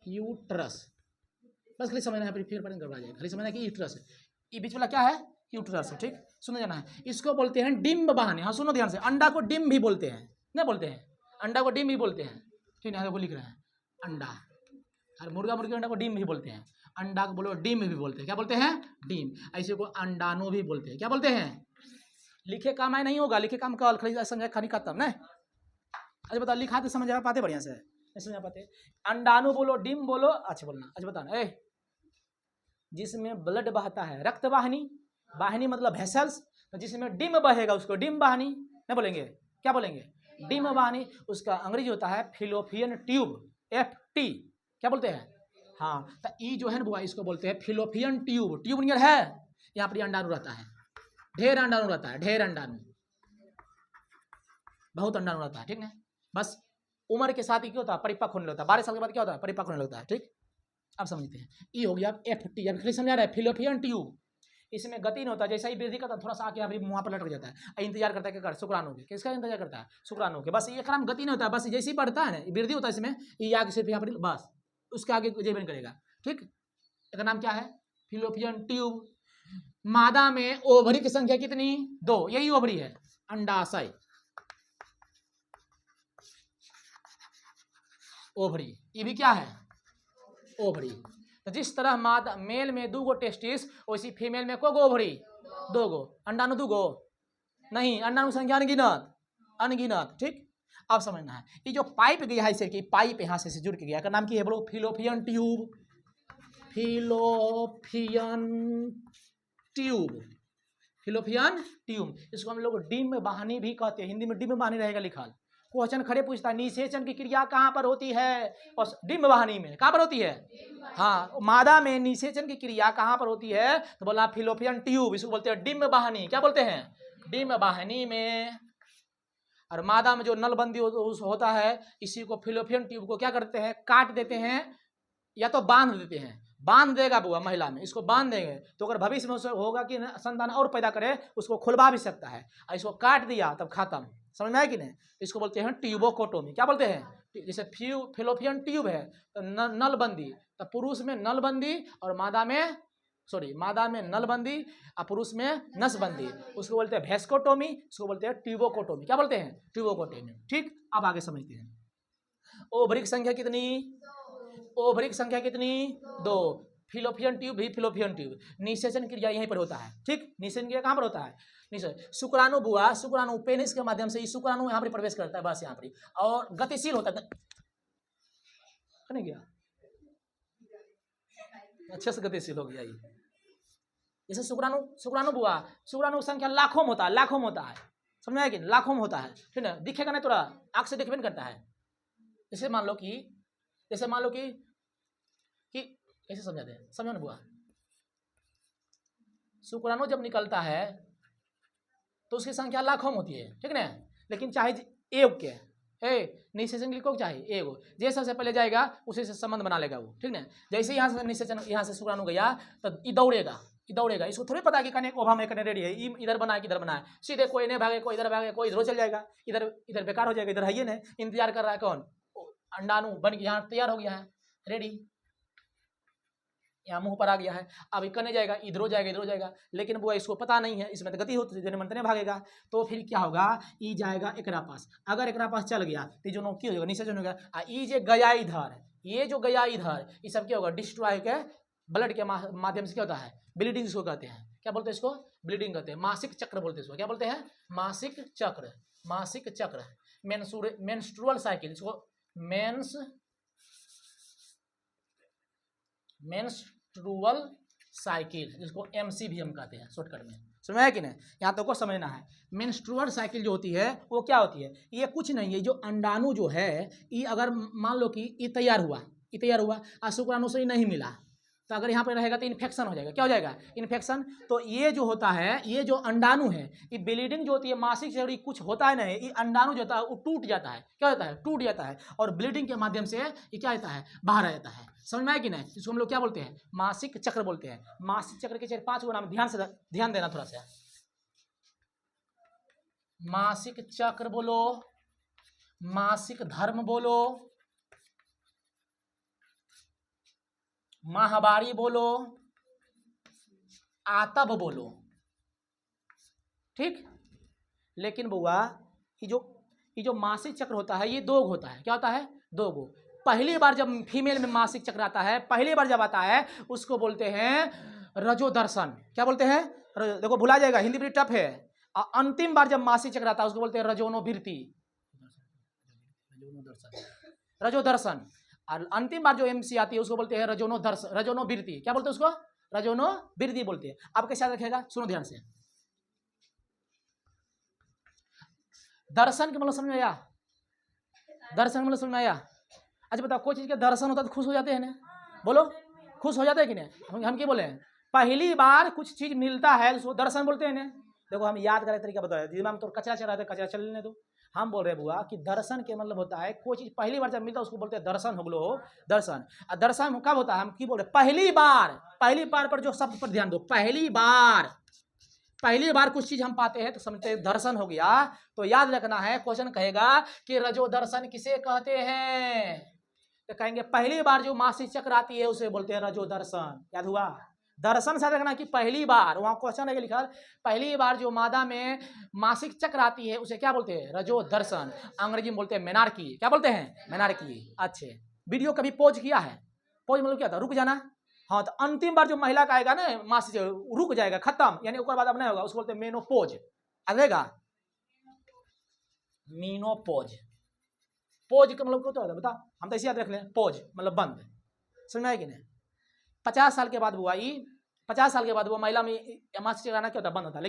यूट्रस। बस खाली समझना है, फिर पर गड़बड़ा जाएगा, खाली समझना है कि यूट्रस है, ये बीच वाला क्या है, यूट्रस है, ठीक, सुनो जाना है। इसको बोलते हैं डिम्ब वाहिनी, हाँ सुनो ध्यान से, अंडा को डिम्ब भी बोलते हैं, नहीं बोलते हैं, अंडा को डिम्ब भी बोलते हैं, ठीक है, देखो लिख रहे हैं अंडा, और मुर्गा मुर्गी अंडा को डिम्ब भी बोलते हैं, अंडा को बोलो डिम्ब भी बोलते हैं, क्या बोलते हैं, डिम्ब। ऐसे को अंडाणु भी बोलते हैं, क्या बोलते हैं, लिखे काम आए नहीं होगा, लिखे काम कल खाली समझा खाली खत्म ना। अच्छा बताओ, लिखा तो समझ आ पाते बढ़िया से, नहीं समझ आ पाते, अंडाणु बोलो, डिम्ब बोलो, अच्छा बोलना। अच्छा बताना, जिसमें ब्लड बहता है, रक्त वाहिनी, वाहिनी मतलब वेसल्स, तो जिसमें डिम बहेगा उसको डिम वाहिनी नहीं बोलेंगे, क्या बोलेंगे, डिम वाहिनी। उसका अंग्रेजी होता है फिलोपियन ट्यूब, FT, क्या बोलते हैं, हाँ, तो ई जो है ना बुआ, इसको बोलते हैं फिलोपियन ट्यूब, ट्यूब नियर है, यहाँ पर अंडाणु रहता है, ढेर अंडाणु रहता है, ढेर अंडाणु, बहुत अंडाणु रहता है, ठीक ना। बस उम्र के साथ ही क्या होता है, परिपक्व होने लगता है, 12 साल के बाद क्या होता है, परिपक्व होने लगता है, ठीक। अब समझते हैं, ई हो गया FT, अब समझा रहा है, फिलोपियन ट्यूब, इसमें गति नहीं होता, जैसा ही वृद्धि करता थोड़ा सा आके यहाँ मुँह पर लटक जाता है, इंतजार करता है क्या, शुक्राणु के, किसका इंतजार करता है, शुक्राणु के, बस ये काम गति नहीं होता है, बस जैसे ही बढ़ता है ना वृद्धि होता है इसमें, ये आगे सिर्फ यहाँ पर बस, उसके आगे जीवन करेगा, ठीक। इसका नाम क्या है, फिलोपियन ट्यूब। मादा में ओवरी की संख्या कितनी, 2, यही ओवरी है, अंडाशय, ओवरी, ये भी क्या है, ओवरी। तो जिस तरह मादा मेल में 2 गो टेस्टिस, वैसी फीमेल में को गो ओवरी, 2 गो, अंडाणु 2 गो नहीं, अंडाणु संख्या अनगिनत, अनगिनत, ठीक। अब समझना है, ये जो पाइप गया है इसे की पाइप यहाँ से जुड़ के गया, का नाम की है बोलो, fallopian tube, fallopian tube, fallopian tube. इसको हम लोग डिम्ब वाहिनी भी कहते हैं, हिंदी में डिम्ब वाहिनी रहेगा लिखा। क्वेश्चन खड़े पूछता है, निषेचन की क्रिया कहाँ पर होती है, और डिम्ब वाहिनी में कहाँ पर होती है, हाँ, मादा में निषेचन की क्रिया कहाँ पर होती है, तो बोला फिलोपियन ट्यूब, इसको बोलते हैं डिम्ब वाहिनी, क्या बोलते हैं, डिम्ब वाहिनी में। और मादा में जो नलबंदी होता है, इसी को फिलोपियन ट्यूब को क्या करते हैं, काट देते हैं, या तो बांध देते हैं, बांध देगा बुआ महिला में, इसको बांध देंगे तो अगर भविष्य में होगा कि संतान और पैदा करे, उसको खुलवा भी सकता है, और इसको काट दिया तब खत्म, समझ में आया कि नहीं। इसको बोलते हैं ट्यूबोकोटोमी, क्या बोलते हैं, जैसे फिलोपियन ट्यूब है तो नलबंदी, तो पुरुष में नलबंदी और मादा में मादा में नलबंदी और पुरुष में नसबंदी, उसको बोलते हैं वेस्कोटोमी, उसको बोलते हैं ट्यूबोकोटोमी, क्या बोलते हैं, ट्यूबोकोटोमी, ठीक। अब आगे समझते हैं, ओवरी की संख्या कितनी, ओवरी की संख्या कितनी, 2, फिलोपियन ट्यूब भी फिलोपियन ट्यूब, निषेचन क्रिया यहीं पर होता है, ठीक। निषेचन क्रिया कहाँ पर होता है, शुक्राणु बुआ, शुक्राणु पेनिस के माध्यम से शुक्राणु यहाँ पर प्रवेश करता है, बस यहाँ पर, और गतिशील होता है, नहीं गया अच्छे से गतिशील हो गया ये, जैसे शुक्राणु बुआ, शुक्राणु संख्या लाखों में होता है, लाखों में होता है, समझ में आया कि लाखों में होता है, ठीक है, दिखेगा नहीं, थोड़ा आँख से देखबे नहीं करता है। जैसे मान लो कि कैसे समझाते हैं, समझो ना बुआ, शुक्राणु जब निकलता है तो उसकी संख्या लाखों में होती है, ठीक ना, लेकिन चाहे एक के निषेचन लिखो चाहिए एगो, जैसे सबसे पहले जाएगा उसी से संबंध बना लेगा वो, ठीक ना। जैसे यहाँ से निषेचन, यहाँ से शुक्राणु गया तो ये दौड़ेगा, इसको थोड़ी पता कि कने ओभा में कने रेडी है, इधर बना है किधर बना है, सीधे कोई नहीं भागे, कोई इधर भागे, कोई इधर चल जाएगा, इधर बेकार हो जाएगा, इधर है ही नहीं, इंतजार कर रहा है कौन, अंडाणु बन के यहाँ तैयार हो गया है, रेडी। यहाँ मुंह पर आ गया है, अब ये करने जाएगा, इधर हो जाएगा, इधर हो जाएगा, लेकिन वो इसको पता नहीं है, इसमें तो गति होती है, मंतने भागेगा, तो फिर क्या होगा, ई जाएगा एकरा पास, अगर एकरा पास चल गया तो जो की हो जाएगा, नीचे जो होगा, ई जे गया इधर, ये जो गया इधर, ये सब क्या होगा, डिस्ट्रॉय के ब्लड के माध्यम से क्या होता है, ब्लीडिंग इसको कहते हैं, क्या बोलते हैं इसको, ब्लीडिंग कहते हैं, मासिक चक्र बोलते हैं इसको, क्या बोलते हैं, मासिक चक्र, मासिक चक्र, मेंस्ट्रुअल साइकिल, इसको मेंस्ट्रुअल साइकिल, जिसको एमसी भी हम कहते हैं शॉर्टकट में, समझ है कि नहीं, यहाँ तक को समझना है। मेंस्ट्रुअल साइकिल जो होती है वो क्या होती है, ये कुछ नहीं है, जो अंडाणु जो है ये अगर मान लो कि ये तैयार हुआ और शुक्राणु से ही नहीं मिला, तो अगर यहाँ पे रहेगा तो इन्फेक्शन हो जाएगा, क्या हो जाएगा, इन्फेक्शन। तो ये जो होता है, ये जो अंडाणु है, ये ब्लीडिंग जो होती है मासिक से कुछ होता है नहीं, ये अंडाणु जो होता है वो टूट जाता है, क्या होता है, टूट जाता है, और ब्लीडिंग के माध्यम से ये क्या होता है, बाहर आ जाता है, समझ में आया कि नहीं, इसको हम लोग क्या बोलते हैं, मासिक चक्र बोलते हैं। मासिक चक्र के 4-5 गो नाम ध्यान देना थोड़ा सा, मासिक चक्र बोलो, मासिक धर्म बोलो, माहवारी बोलो, आतब बोलो, ठीक। लेकिन बुआ ये जो मासिक चक्र होता है ये 2 गो होता है, क्या होता है, 2 गो। पहली बार जब फीमेल में मासिक चक्र आता है, पहली बार जब आता है उसको बोलते हैं रजो दर्शन, क्या बोलते हैं, देखो भुला जाएगा, हिंदी बड़ी टफ है। अंतिम बार जब मासिक चक्र आता है उसको बोलते हैं रजोनोवृत्ति, रजो दर्शन। और अंतिम बार जो एमसी आती है उसको बोलते हैं रजोनोवृत्ति, क्या बोलते हैं उसको, रजोनोवृत्ति बोलते हैं। आप कैसे याद रखेगा, सुनो ध्यान से, दर्शन के मतलब समझ में आया, दर्शन मतलब समझ में आया। अच्छा बताओ, कोई चीज के दर्शन होता है तो खुश हो जाते हैं ना, बोलो खुश हो जाते हैं कि नहीं, हम क्या बोले हैं, पहली बार कुछ चीज मिलता है उसको दर्शन बोलते हैं ना। देखो हम याद करें तरीका बताया, दिमाग में तो कचरा चल रहा था, कचरा चलने दो, हम बोल रहे हैं बुआ कि दर्शन के मतलब होता है कोई चीज पहली बार जब मिलता है उसको बोलते हैं दर्शन, हो दर्शन। और दर्शन कब होता है, हम की बोल रहे, पहली बार पर जो शब्द पर ध्यान दो, पहली बार कुछ चीज हम पाते हैं तो समझते हैं दर्शन हो गया। तो याद रखना है, क्वेश्चन कहेगा कि रजो दर्शन किसे कहते हैं, तो कहेंगे पहली बार जो मासिक चक्र आती है उसे बोलते हैं रजो दर्शन। याद हुआ, दर्शन से रखना कि पहली बार, वहां क्वेश्चन है लिखा, पहली बार जो मादा में मासिक चक्र आती है उसे क्या बोलते हैं, रजो दर्शन। अंग्रेजी में बोलते हैं मेनार्की, क्या बोलते हैं, मेनार्की। अच्छे, वीडियो कभी पॉज किया है, पॉज मतलब क्या था, रुक जाना। हाँ, तो अंतिम बार जो महिला का आएगा ना मासिक रुक जाएगा, खत्म, यानी उसके बाद अब नहीं होगा, उसको बोलते हैं मेनोपोज। आएगा मीनोपोज, पोज का मतलब क्या होता है बता, हम तो ऐसे याद रख लें, पोज मतलब बंद, समझ में आया कि नहीं। 50 साल के बाद हुआ, 50 साल के बाद वो महिला में मासिक चक्र आना क्या होता है, बंद होता है।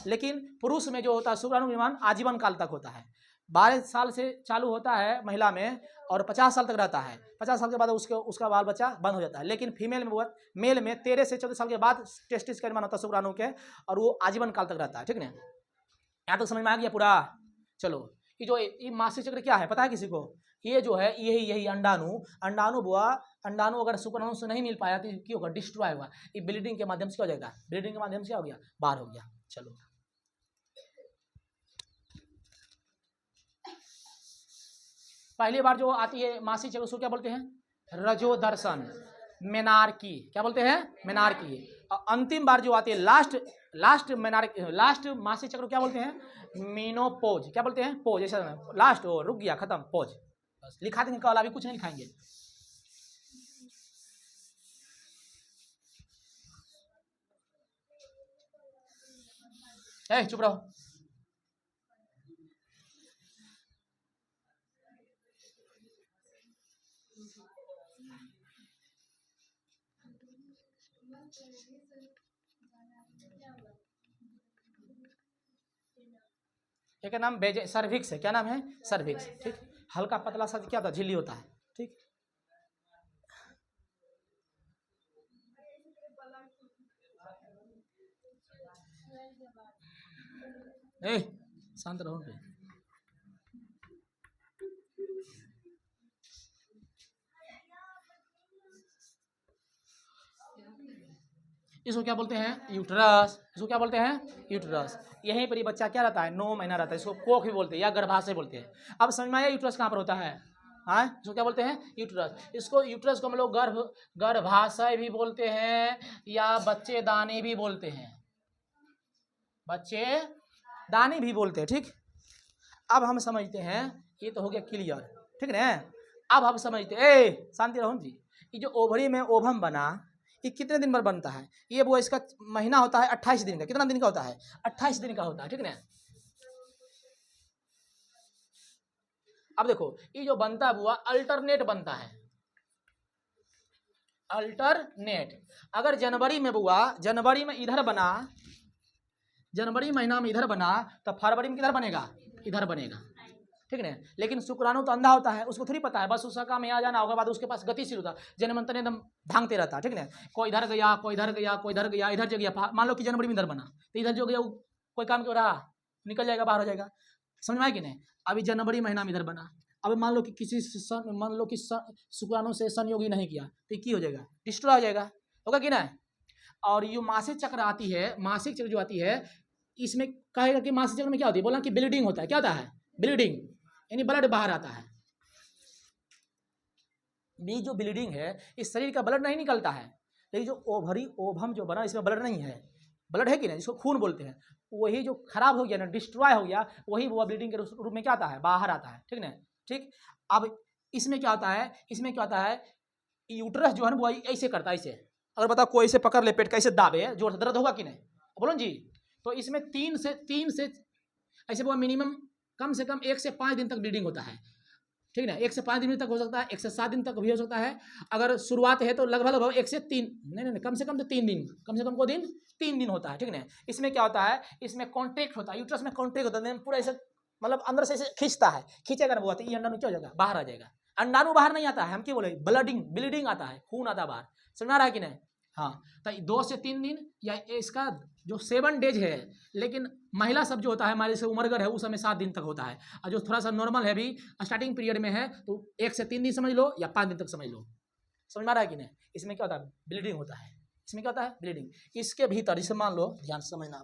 लेकिन पुरुष में जो होता है शुक्राणु निर्माण आजीवन काल तक होता है, 12 साल से चालू होता है महिला में और 50 साल तक रहता है। 50 साल के बाद उसका बाल बच्चा बंद हो जाता है। लेकिन फीमेल में मेल में 13 से 14 साल के बाद टेस्टिस का निर्माण होता है शुक्राणु के, और वो आजीवन काल तक रहता है, ठीक ना। यहाँ तक समझ में आ गया पूरा। चलो, ये जो ये मासिक चक्र क्या है पता है किसी को, ये जो है यही अंडाणु बुआ, अंडाणु अगर शुक्राणु से नहीं मिल पाया तो क्या होगा, डिस्ट्रॉय होगा, ये ब्लीडिंग के माध्यम से क्या हो जाएगा, ब्लीडिंग के माध्यम से क्या हो गया, बाहर हो गया। चलो, पहली बार जो आती है मासिक चक्र उसको क्या बोलते हैं, रजो दर्शन, मेनार्की, क्या बोलते हैं, मेनार्की। और अंतिम बार जो आती है लास्ट मासिक चक्र क्या बोलते हैं, मीनोपोज, क्या बोलते हैं, पोज, ऐसा लास्ट हो, रुक गया, खत्म, पोज। बस लिखा देंगे, कल अभी कुछ नहीं लिखाएंगे। चुप रहो। एक नाम सर्विक्स है, क्या नाम है, सर्विक्स, ठीक। हल्का पतला सा क्या होता है, झिल्ली होता है, ठीक। शांत रहो। इसको क्या बोलते हैं, यूट्रस। इसको क्या बोलते हैं, यूट्रस। यहीं पर ये बच्चा क्या रहता है, 9 महीना रहता है, इसको कोख भी बोलते हैं या गर्भाशय बोलते हैं। अब समझ में आया यूट्रस कहाँ पर होता है। हाँ, इसको क्या बोलते हैं? यूट्रस। इसको यूट्रस को हम लोग गर्भाशय भी बोलते हैं या बच्चेदानी भी बोलते हैं, बच्चेदानी भी बोलते हैं। ठीक, अब हम समझते हैं, ये तो हो गया क्लियर, ठीक है ना। अब हम समझते हैं, शांति रहो जी, ये जो ओवरी में ओवम बना, ये कितने दिन पर बनता है? ये वो इसका महीना होता है 28 दिन का। कितना दिन का होता है? 28 दिन का होता है, ठीक है ना। अब देखो, ये जो बनता है बुआ, अल्टरनेट बनता है, अल्टरनेट। अगर जनवरी में बुआ, जनवरी में इधर बना, जनवरी महीना में इधर बना, तो फरवरी में किधर बनेगा? इधर बनेगा, ठीक है ना। लेकिन शुक्राणु तो अंधा होता है, उसको थोड़ी पता है, बस उसका काम यहाँ जाना होगा, बाद उसके पास गतिशील होता है, जनमंत्र एकदम भांगते रहता है, ठीक है ना। कोई इधर गया, कोई इधर गया, कोई इधर गया, इधर जो गया, मान लो कि जनवरी में इधर बना, तो इधर जो गया वो कोई काम क्यों रहा, निकल जाएगा, बाहर हो जाएगा, समझ में आया कि नहीं। अभी जनवरी महीना में इधर बना, अब मान लो कि किसी मान लो कि शुक्राणु से संयोग ही नहीं किया, तो ये हो जाएगा, डिस्ट्रॉय हो जाएगा, होगा कि ना। और ये मासिक चक्र आती है, मासिक चक्र जो आती है, इसमें कहेगा कि मासिक चक्र में क्या होती है, बोला कि ब्लीडिंग होता है। क्या होता है? ब्लीडिंग, यानी ब्लड बाहर आता है। ये जो ब्लीडिंग है, इस शरीर का ब्लड नहीं निकलता है, लेकिन जो ओवरी ओवम जो बना, इसमें ब्लड नहीं है, ब्लड है कि नहीं, जिसको खून बोलते हैं, वही जो खराब हो गया ना, डिस्ट्रॉय हो गया, वही वो ब्लीडिंग के रूप में क्या आता है? बाहर आता है, ठीक ना। ठीक, अब इसमें क्या होता है, इसमें क्या होता है, यूट्रस जो है ना वो ऐसे करता है, ऐसे। अगर बताओ कोई ऐसे पकड़ ले पेट का, ऐसे दाबे, जोर से दर्द होगा कि नहीं, बोलो जी। तो इसमें तीन से ऐसे वो मिनिमम कम से कम 1 से 5 दिन तक ब्लीडिंग होता है, ठीक है ना। 1 से 5 दिन तक हो सकता है, 1 से 7 दिन तक भी हो सकता है। अगर शुरुआत है तो लगभग 1 से 3, नहीं, कम से कम तो 3 दिन, कम से कम को दिन 3 दिन होता है, ठीक है ना। इसमें क्या होता है, इसमें कॉन्ट्रैक्ट होता है, यूट्रस में कॉन्ट्रैक्ट होता है, पूरा ऐसे मतलब अंदर से ऐसे खींचता है, खींचेगा ना वो, ये अंडाणु क्या हो जाएगा? बाहर आ जाएगा। अंडाणु बाहर नहीं आता है, हम क्या बोले, ब्लीडिंग आता है, खून आता है बाहर, समझ रहा है कि नहीं। हाँ, तो 2 से 3 दिन या इसका जो 7 डेज है, लेकिन महिला सब जो होता है, हमारे से उम्रगर है, उस समय 7 दिन तक होता है, और जो थोड़ा सा नॉर्मल है, भी स्टार्टिंग पीरियड में है, तो 1 से 3 दिन समझ लो या 5 दिन तक समझ लो, समझ में आ रहा है कि नहीं। इसमें क्या होता है? ब्लीडिंग होता है। इसमें क्या होता है? ब्लीडिंग। इसके भीतर, इसे मान लो, ध्यान से समझना,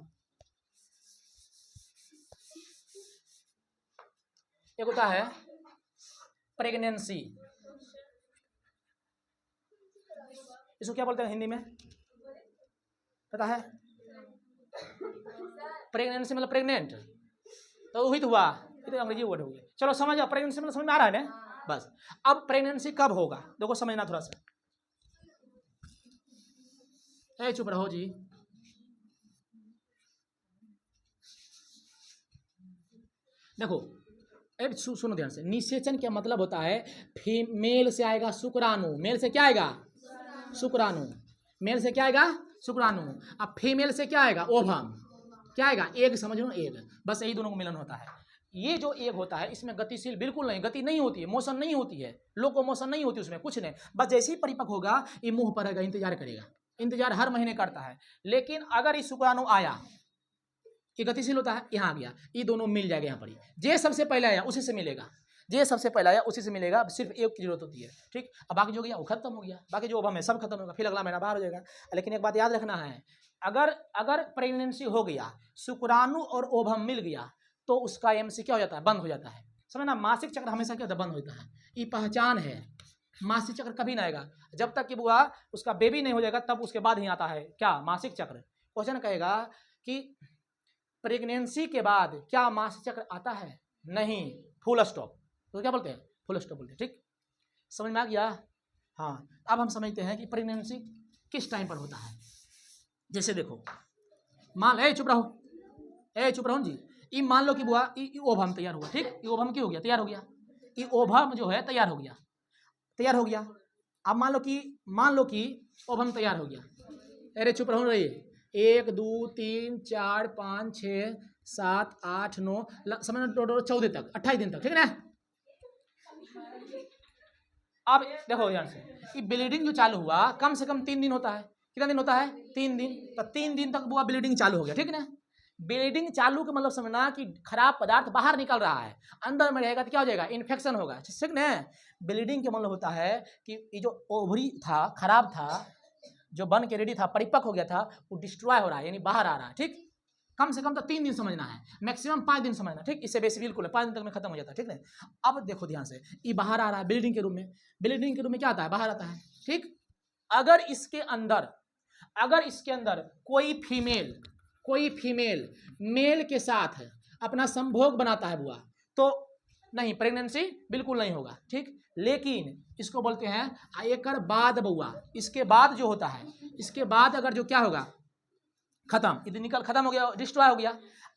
एक होता है प्रेगनेंसी, इसको क्या बोलते हैं हिंदी में, पता है? प्रेगनेंसी मतलब प्रेग्नेंट, तो वही तो हुआ, ये तो अंग्रेजी वर्ड हो गया। चलो समझ आओ, प्रेगनेंसी मतलब समझ में आ रहा है ना। बस, अब प्रेगनेंसी कब होगा, देखो समझना थोड़ा सा। चुप रहो जी। देखो, सुनो ध्यान से, निषेचन क्या मतलब होता है, फीमेल से आएगा शुक्राणु, मेल से क्या आएगा? शुक्राणु। मेल से क्या आएगा? शुक्राणु। अब फीमेल से क्या आएगा? ओवम। क्या आएगा? एग, समझ लो, एग। बस यही दोनों को मिलन होता है। ये जो एग होता है, इसमें गतिशील बिल्कुल नहीं, गति नहीं होती है, मोशन नहीं होती है, लोको मोशन नहीं होती उसमें, कुछ नहीं। बस जैसे ही परिपक्व होगा, ये मुंह पर रहेगा, इंतजार करेगा, इंतजार हर महीने करता है। लेकिन अगर ये शुक्राणु आया, ये गतिशील होता है, यहाँ आ गया, ये दोनों मिल जाएगा यहाँ पर। जे सबसे पहले आया उसी से मिलेगा, जे सबसे पहले आया उसी से मिलेगा, सिर्फ एक की जरूरत होती है, ठीक। अब बाकी जो गया वो खत्म हो गया, बाकी जो ओवम है सब खत्म होगा, फिर अगला महीना बाहर हो जाएगा। लेकिन एक बात याद रखना है, अगर प्रेगनेंसी हो गया, शुक्राणु और ओवम मिल गया, तो उसका एमसी क्या हो जाता है? बंद हो जाता है। समझना, मासिक चक्र हमेशा क्या होता है? बंद होता है। ये पहचान है, मासिक चक्र कभी नहीं आएगा जब तक कि बुआ उसका बेबी नहीं हो जाएगा, तब उसके बाद ही आता है क्या? मासिक चक्र। क्वेश्चन कहेगा कि प्रेगनेंसी के बाद क्या मासिक चक्र आता है? नहीं, फुल स्टॉप। तो क्या बोलते हैं? फुल स्टॉप बोलते हैं, ठीक। समझ में आ गया? हाँ, अब हम समझते हैं कि प्रेगनेंसी किस टाइम पर होता है। जैसे देखो, मान, चुप रहो जी, ये मान लो कि बुआ ये ओवम तैयार हुआ, ठीक। ये ओवम क्या हो गया? तैयार हो गया। ये ओवम जो है तैयार हो गया। अब मान लो कि ओवम तैयार हो गया। अरे चुप रहो रही, 1 2 3 4 5 6 7 8 9, समझ 14 तक, 28 दिन तक, ठीक है ना। अब देखो ध्यान से, ये ब्लीडिंग जो चालू हुआ, कम से कम 3 दिन होता है। कितना दिन होता है? 3 दिन। तो 3 दिन तक वो ब्लीडिंग चालू हो गया, ठीक है ना। ब्लीडिंग चालू का मतलब समझना कि खराब पदार्थ बाहर निकल रहा है, अंदर में रहेगा तो क्या हो जाएगा? इन्फेक्शन होगा, ठीक ना। ब्लीडिंग का मतलब होता है कि ये जो ओवरी था, खराब था, जो बन के रेडी था, परिपक्व हो गया था, वो डिस्ट्रॉय हो रहा है, यानी बाहर आ रहा है, ठीक। कम से कम तो 3 दिन समझना है, मैक्सिमम 5 दिन समझना, ठीक। इससे बेसी बिल्कुल है, 5 दिन तक में खत्म हो जाता है, ठीक है। अब देखो ध्यान से, ये बाहर आ रहा है ब्लीडिंग के रूप में, ब्लीडिंग के रूप में क्या आता है, बाहर आता है, ठीक। अगर इसके अंदर कोई फीमेल मेल के साथ अपना संभोग बनाता है बुआ, तो नहीं, प्रेगनेंसी बिल्कुल नहीं होगा, ठीक। लेकिन इसको बोलते हैं एकर बाद बुआ, इसके बाद जो होता है, इसके बाद अगर जो क्या होगा, खत्म, इधर निकल, खत्म हो गया, डिस्ट्रॉय हो गया।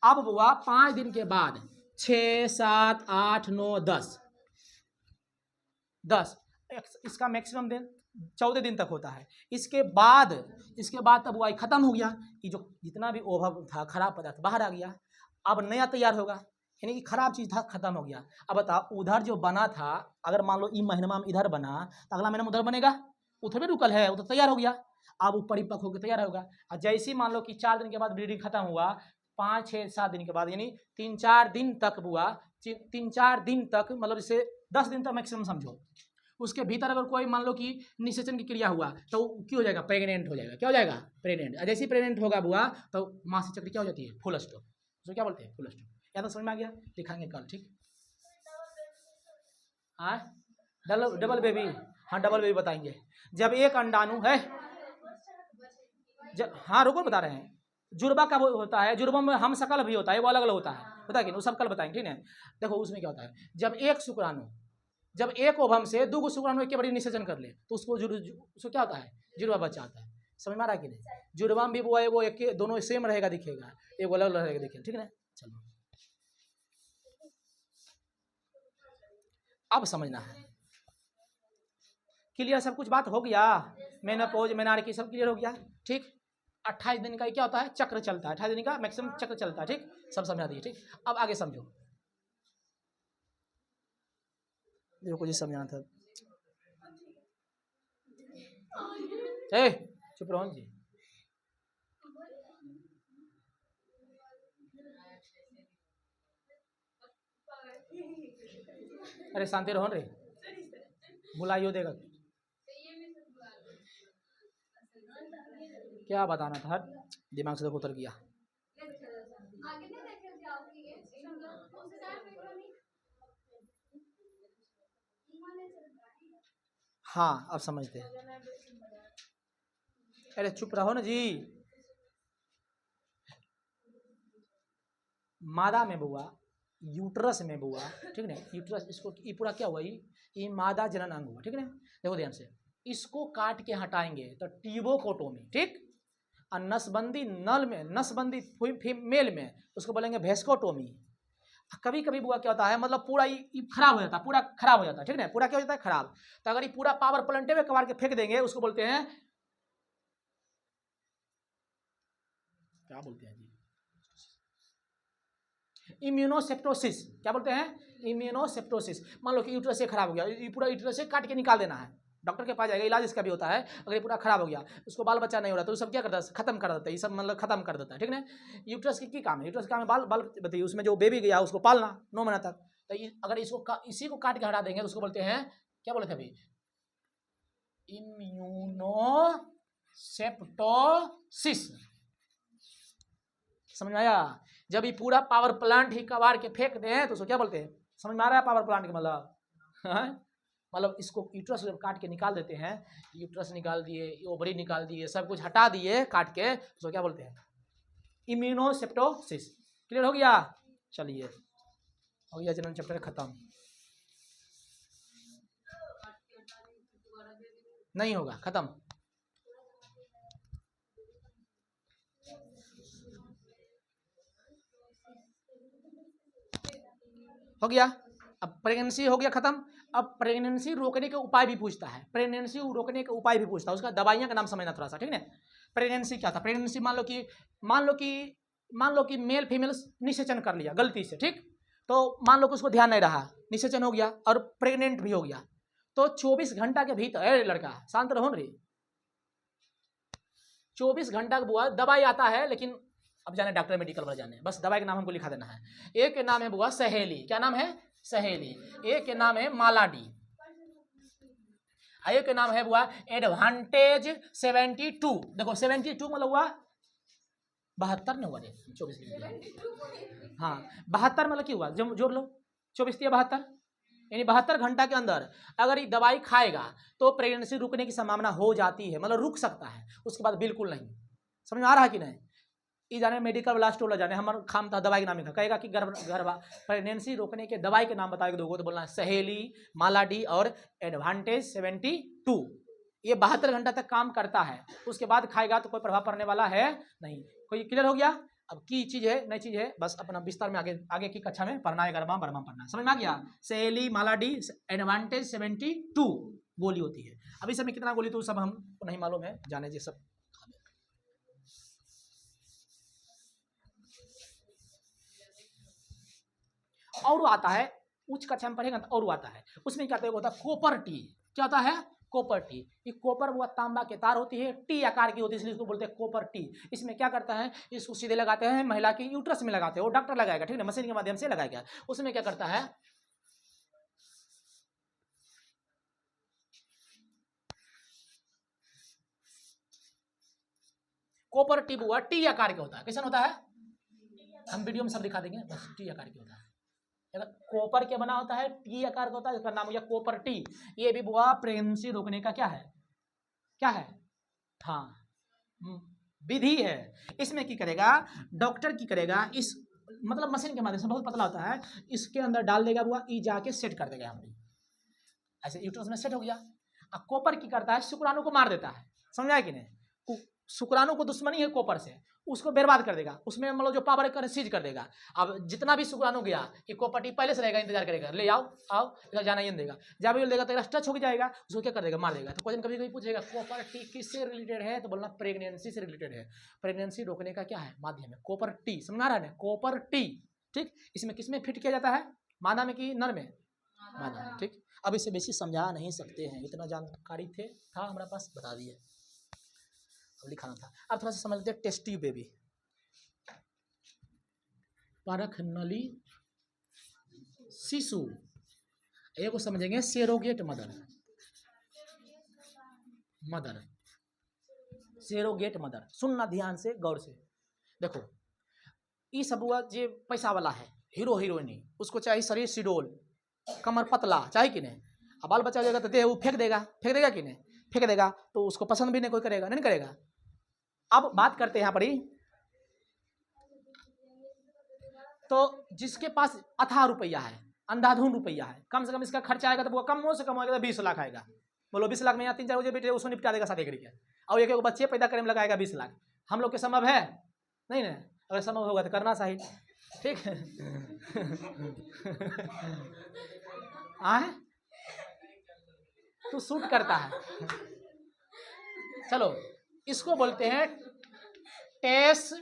अब बुआ 5 दिन के बाद 6, 7, 8, 9, 10 इसका मैक्सिमम दिन 14 दिन तक होता है। इसके बाद तब बुआ खत्म हो गया, ये जो जितना भी ओभव था, खराब पदार्थ बाहर आ गया, अब नया तैयार होगा, यानी कि खराब चीज था, खत्म हो गया। अब बताओ, उधर जो बना था, अगर मान लो ई महीना में इधर बना, तो अगला महीना में उधर बनेगा, उधर भी रुकल है, उधर तैयार हो गया, अब वो परिपक्व होकर तैयार होगा। और जैसे ही मान लो कि 4 दिन के बाद ब्लीडिंग खत्म हुआ, 5, 6, 7 दिन के बाद, यानी 3-4 दिन तक बुआ, 3-4 दिन तक, मतलब इसे 10 दिन तक मैक्सिमम समझो, उसके भीतर अगर कोई मान लो कि निषेचन की क्रिया हुआ, तो क्या हो जाएगा, प्रेग्नेंट हो जाएगा। क्या हो जाएगा, प्रेग्नेंट। जैसे ही प्रेग्नेंट होगा बुआ, तो मासिक चक्र क्या हो जाती है, फुल स्टॉप, उसको क्या बोलते हैं, फुल स्टॉप। या तो समझ में आ गया, दिखाएंगे कल, ठीक। हाँ, डबल बेबी, हाँ डबल बेबी बताएंगे। जब एक अंडाणु है, हाँ रुको बता रहे हैं, जुड़वा का होता है, जुड़वा में हम सकल भी होता है, वो अलग अलग होता है, पता है कि वो सब कल बताएंगे, ठीक है। देखो उसमें क्या होता है, जब एक ओवम से 2 शुक्राणु एक बड़ी निषेचन कर ले, तो उसको क्या होता है, जुड़वा बच्चा आता है। समझ में आ रहा है कि नहीं, जुड़वा भी वो है, वो एक दोनों सेम रहेगा, दिखेगा, एक अलग रहेगा, दिखेगा, ठीक है। चलो अब समझना है, क्लियर, सब कुछ बात हो गया, मेनोपॉज, मेनार्की सब क्लियर हो गया, ठीक। 28 दिन का क्या होता है, चक्र चलता है, 28 दिन का मैक्सिमम चक्र चलता है, ठीक, सब समझा दिए, ठीक। अब आगे समझो, देखो जी समझाना था, चुप रहो जी, अरे शांति रहो रे, बुलाइयो देगा, क्या बताना था, दिमाग से तो उतर गया। हाँ अब समझते हैं, अरे चुप रहो ना जी। मादा में बुआ, यूट्रस में बुआ, ठीक है, यूट्रस, इसको ये पूरा क्या हुआ, ये मादा जनन अंग हुआ, ठीक है। देखो ध्यान से, इसको काट के हटाएंगे तो ट्यूबोकोटोमी, ठीक। और नसबंदी फीमेल में उसको बोलेंगे वेस्कोटोमी। कभी कभी बुआ क्या होता है, मतलब पूरा ये खराब हो जाता है, पूरा खराब हो जाता है, ठीक है, पूरा क्या हो जाता है, खराब। तो अगर ये पूरा पावर प्लांटे में कबाड़ के फेंक देंगे, उसको बोलते हैं, क्या बोलते हैं जी, इम्यूनोसेप्टोसिस। क्या बोलते हैं, इम्यूनोसेप्टोसिस। मान लो कि यूट्रस से खराब हो गया, ये पूरा यूट्रस से काट के निकाल देना है, डॉक्टर के पास जाएगा, इलाज इसका भी होता है। अगर ये पूरा खराब हो गया, उसको बाल बच्चा नहीं हो रहा, तो सब क्या करता है, खत्म कर देता है, ये सब मतलब खत्म कर देता है, ठीक है। यूट्रस की काम है, यूट्रस का काम है बाल बताइए, उसमें जो बेबी गया उसको पालना 9 महीना तक। तो अगर इसी को काट के हटा देंगे, तो उसको बोलते हैं, क्या बोले थे अभी, इम्यूनोसेप्टोसिस। समझ में आया। जब ये पूरा पावर प्लांट ही कबाड़ के फेंक दें, तो उसको क्या बोलते हैं, समझ में आ रहा है पावर प्लांट का मतलब, मतलब इसको यूट्रस जब काट के निकाल देते हैं, यूट्रस निकाल दिए, ओवरी निकाल दिए, सब कुछ हटा दिए काट के, उसको क्या बोलते हैं, इम्यूनोसेप्टोसिस। क्लियर हो गया, चलिए हो गया जनन चैप्टर खत्म। नहीं होगा, खत्म हो गया। अब प्रेगनेंसी हो गया खत्म। अब प्रेगनेंसी रोकने के उपाय भी पूछता है, प्रेगनेंसी रोकने के उपाय भी पूछता है, उसका दवाइयां का नाम समझना थोड़ा सा, ठीक है। प्रेगनेंसी क्या था, प्रेगनेंसी मान लो कि मेल फीमेल निषेचन कर लिया गलती से, ठीक। तो मान लो कि उसको ध्यान नहीं रहा, निषेचन हो गया और प्रेग्नेंट भी हो गया, तो 24 घंटा के भीतर, अरे लड़का शांत रहो रे, 24 घंटा का बुआ दवाई आता है, लेकिन अब जाने डॉक्टर मेडिकल पर जाने, बस दवाई का नाम हमको लिखा देना है। एक के नाम है बुआ सहेली, क्या नाम है, सहेली। एक के नाम है मालाडी, एक के नाम है बुआ एडवांटेज 72। देखो 72 मतलब हुआ 72 नहीं हुआ रे, 24 लिख दिया। हाँ 72 मतलब क्या हुआ, जब जोड़ लो 24 दिया 72, यानी 72 घंटा के अंदर अगर ये दवाई खाएगा तो प्रेगनेंसी रुकने की संभावना हो जाती है, मतलब रुक सकता है, उसके बाद बिल्कुल नहीं। समझ में आ रहा है कि नहीं? ये जाने मेडिकल वाला स्टोर जाने हमारे खाम था दवाई के नाम लिखा, कहेगा कि गर्भ प्रेगनेंसी रोकने के दवाई के नाम बताएगा दोगे तो बोलना है सहेली, मालाडी और एडवांटेज 72। ये 72 घंटा तक काम करता है, उसके बाद खाएगा तो कोई प्रभाव पड़ने वाला है नहीं। कोई क्लियर हो गया? अब की चीज है नई चीज है, बस अपना विस्तार में आगे की कक्षा में पढ़ना है, गरमा बरमा पढ़ना। समझ में आ गया? सहेली, मालाडी, एडवांटेज 72 गोली होती है। अभी समय कितना गोली तो सब हमको नहीं मालूम है, जाने जी सब। और आता है उच्च कक्षा में पढ़ेगा तो और आता है, उसमें क्या होता है कॉपर टी। क्या होता है? Copper T. ये कॉपर वो तांबा के तार होती है, टी आकार की होती है, इसलिए इसको बोलते हैं कॉपर टी। इसमें क्या करता है, इसको सीधे लगाते हैं महिला की यूट्रस में लगाते हैं, वो डॉक्टर लगाएगा, ठीक है, मशीन के माध्यम से लगाएगा। उसमें क्या करता है, कॉपर टी हुआ टी आकार का होता है। कैसा होता है? हम वीडियो में सब दिखा देंगे, बस टी आकार की होता है। कॉपर के बना होता है, टी आकार का होता है, इसका नाम हो गया कॉपर टी। ये भी बुआ प्रेगनेंसी रोकने का क्या है, क्या है, हाँ विधि है। इसमें की करेगा डॉक्टर की करेगा, इस मतलब मशीन के माध्यम से, बहुत पतला होता है, इसके अंदर डाल देगा बुआ, ई जाके सेट कर देगा हमारी, ऐसे यूट्रस में सेट हो गया। अब कॉपर की करता है, शुक्राणु को मार देता है। समझा है कि नहीं? शुक्राणु को दुश्मनी है कॉपर से, उसको बर्बाद कर देगा, उसमें मतलब जो पावर है सीज कर देगा। अब जितना भी शुक्राणु गया ये कॉपर टी पहले से रहेगा, इंतजार करेगा, ले आओ आओ, इधर जाना ही देगा। जब भी देगा तो टच हो जाएगा, उसको क्या कर देगा, मार देगा। तो क्वेश्चन कभी कभी पूछेगा कॉपर टी किससे रिलेटेड है, तो बोलना प्रेगनेंसी से रिलेटेड है। प्रेगनेंसी रोकने का क्या है, माध्यम है कॉपर टी। समझ रहा है? कॉपर टी, ठीक। इसमें किसमें फिट किया जाता है, मादा में कि नर में? मादा में, ठीक। अब इसे बेसी समझा नहीं सकते हैं, इतना जानकारी था हमारे पास, बता दिए, अब लिखाना था। अब थोड़ा सा समझ लेते हैं टेस्ट ट्यूब बेबी। परख नली शिशु, एक समझेंगे surrogate mother, mother surrogate mother. सुनना ध्यान से गौर से, देखो ये सब हुआ जो पैसा वाला है, हीरो हीरोइनी, उसको चाहिए शरीर सिडोल, कमर पतला, चाहे कि नहीं। अब बाल बच्चा जाएगा तो दे वो फेंक देगा कि नहीं, फेंक देगा, तो उसको पसंद भी नहीं कोई करेगा, नहीं करेगा। अब बात करते हैं यहाँ पर ही, तो जिसके पास अथाह रुपया है, अंधाधुन रुपया है, कम से कम इसका खर्चा आएगा तो वो कम से कम आएगा तो 20 लाख आएगा। बोलो 20 लाख में यहाँ 3-4 बजे बेटे उसको निपटा देगा 7 एकड़ के, और एक बच्चे पैदा करने में लगाएगा 20 लाख। हम लोग के संभव है नहीं ना? अगर संभव होगा तो करना चाहिए, ठीक है। तो सूट करता है। चलो इसको बोलते हैं टेस्ट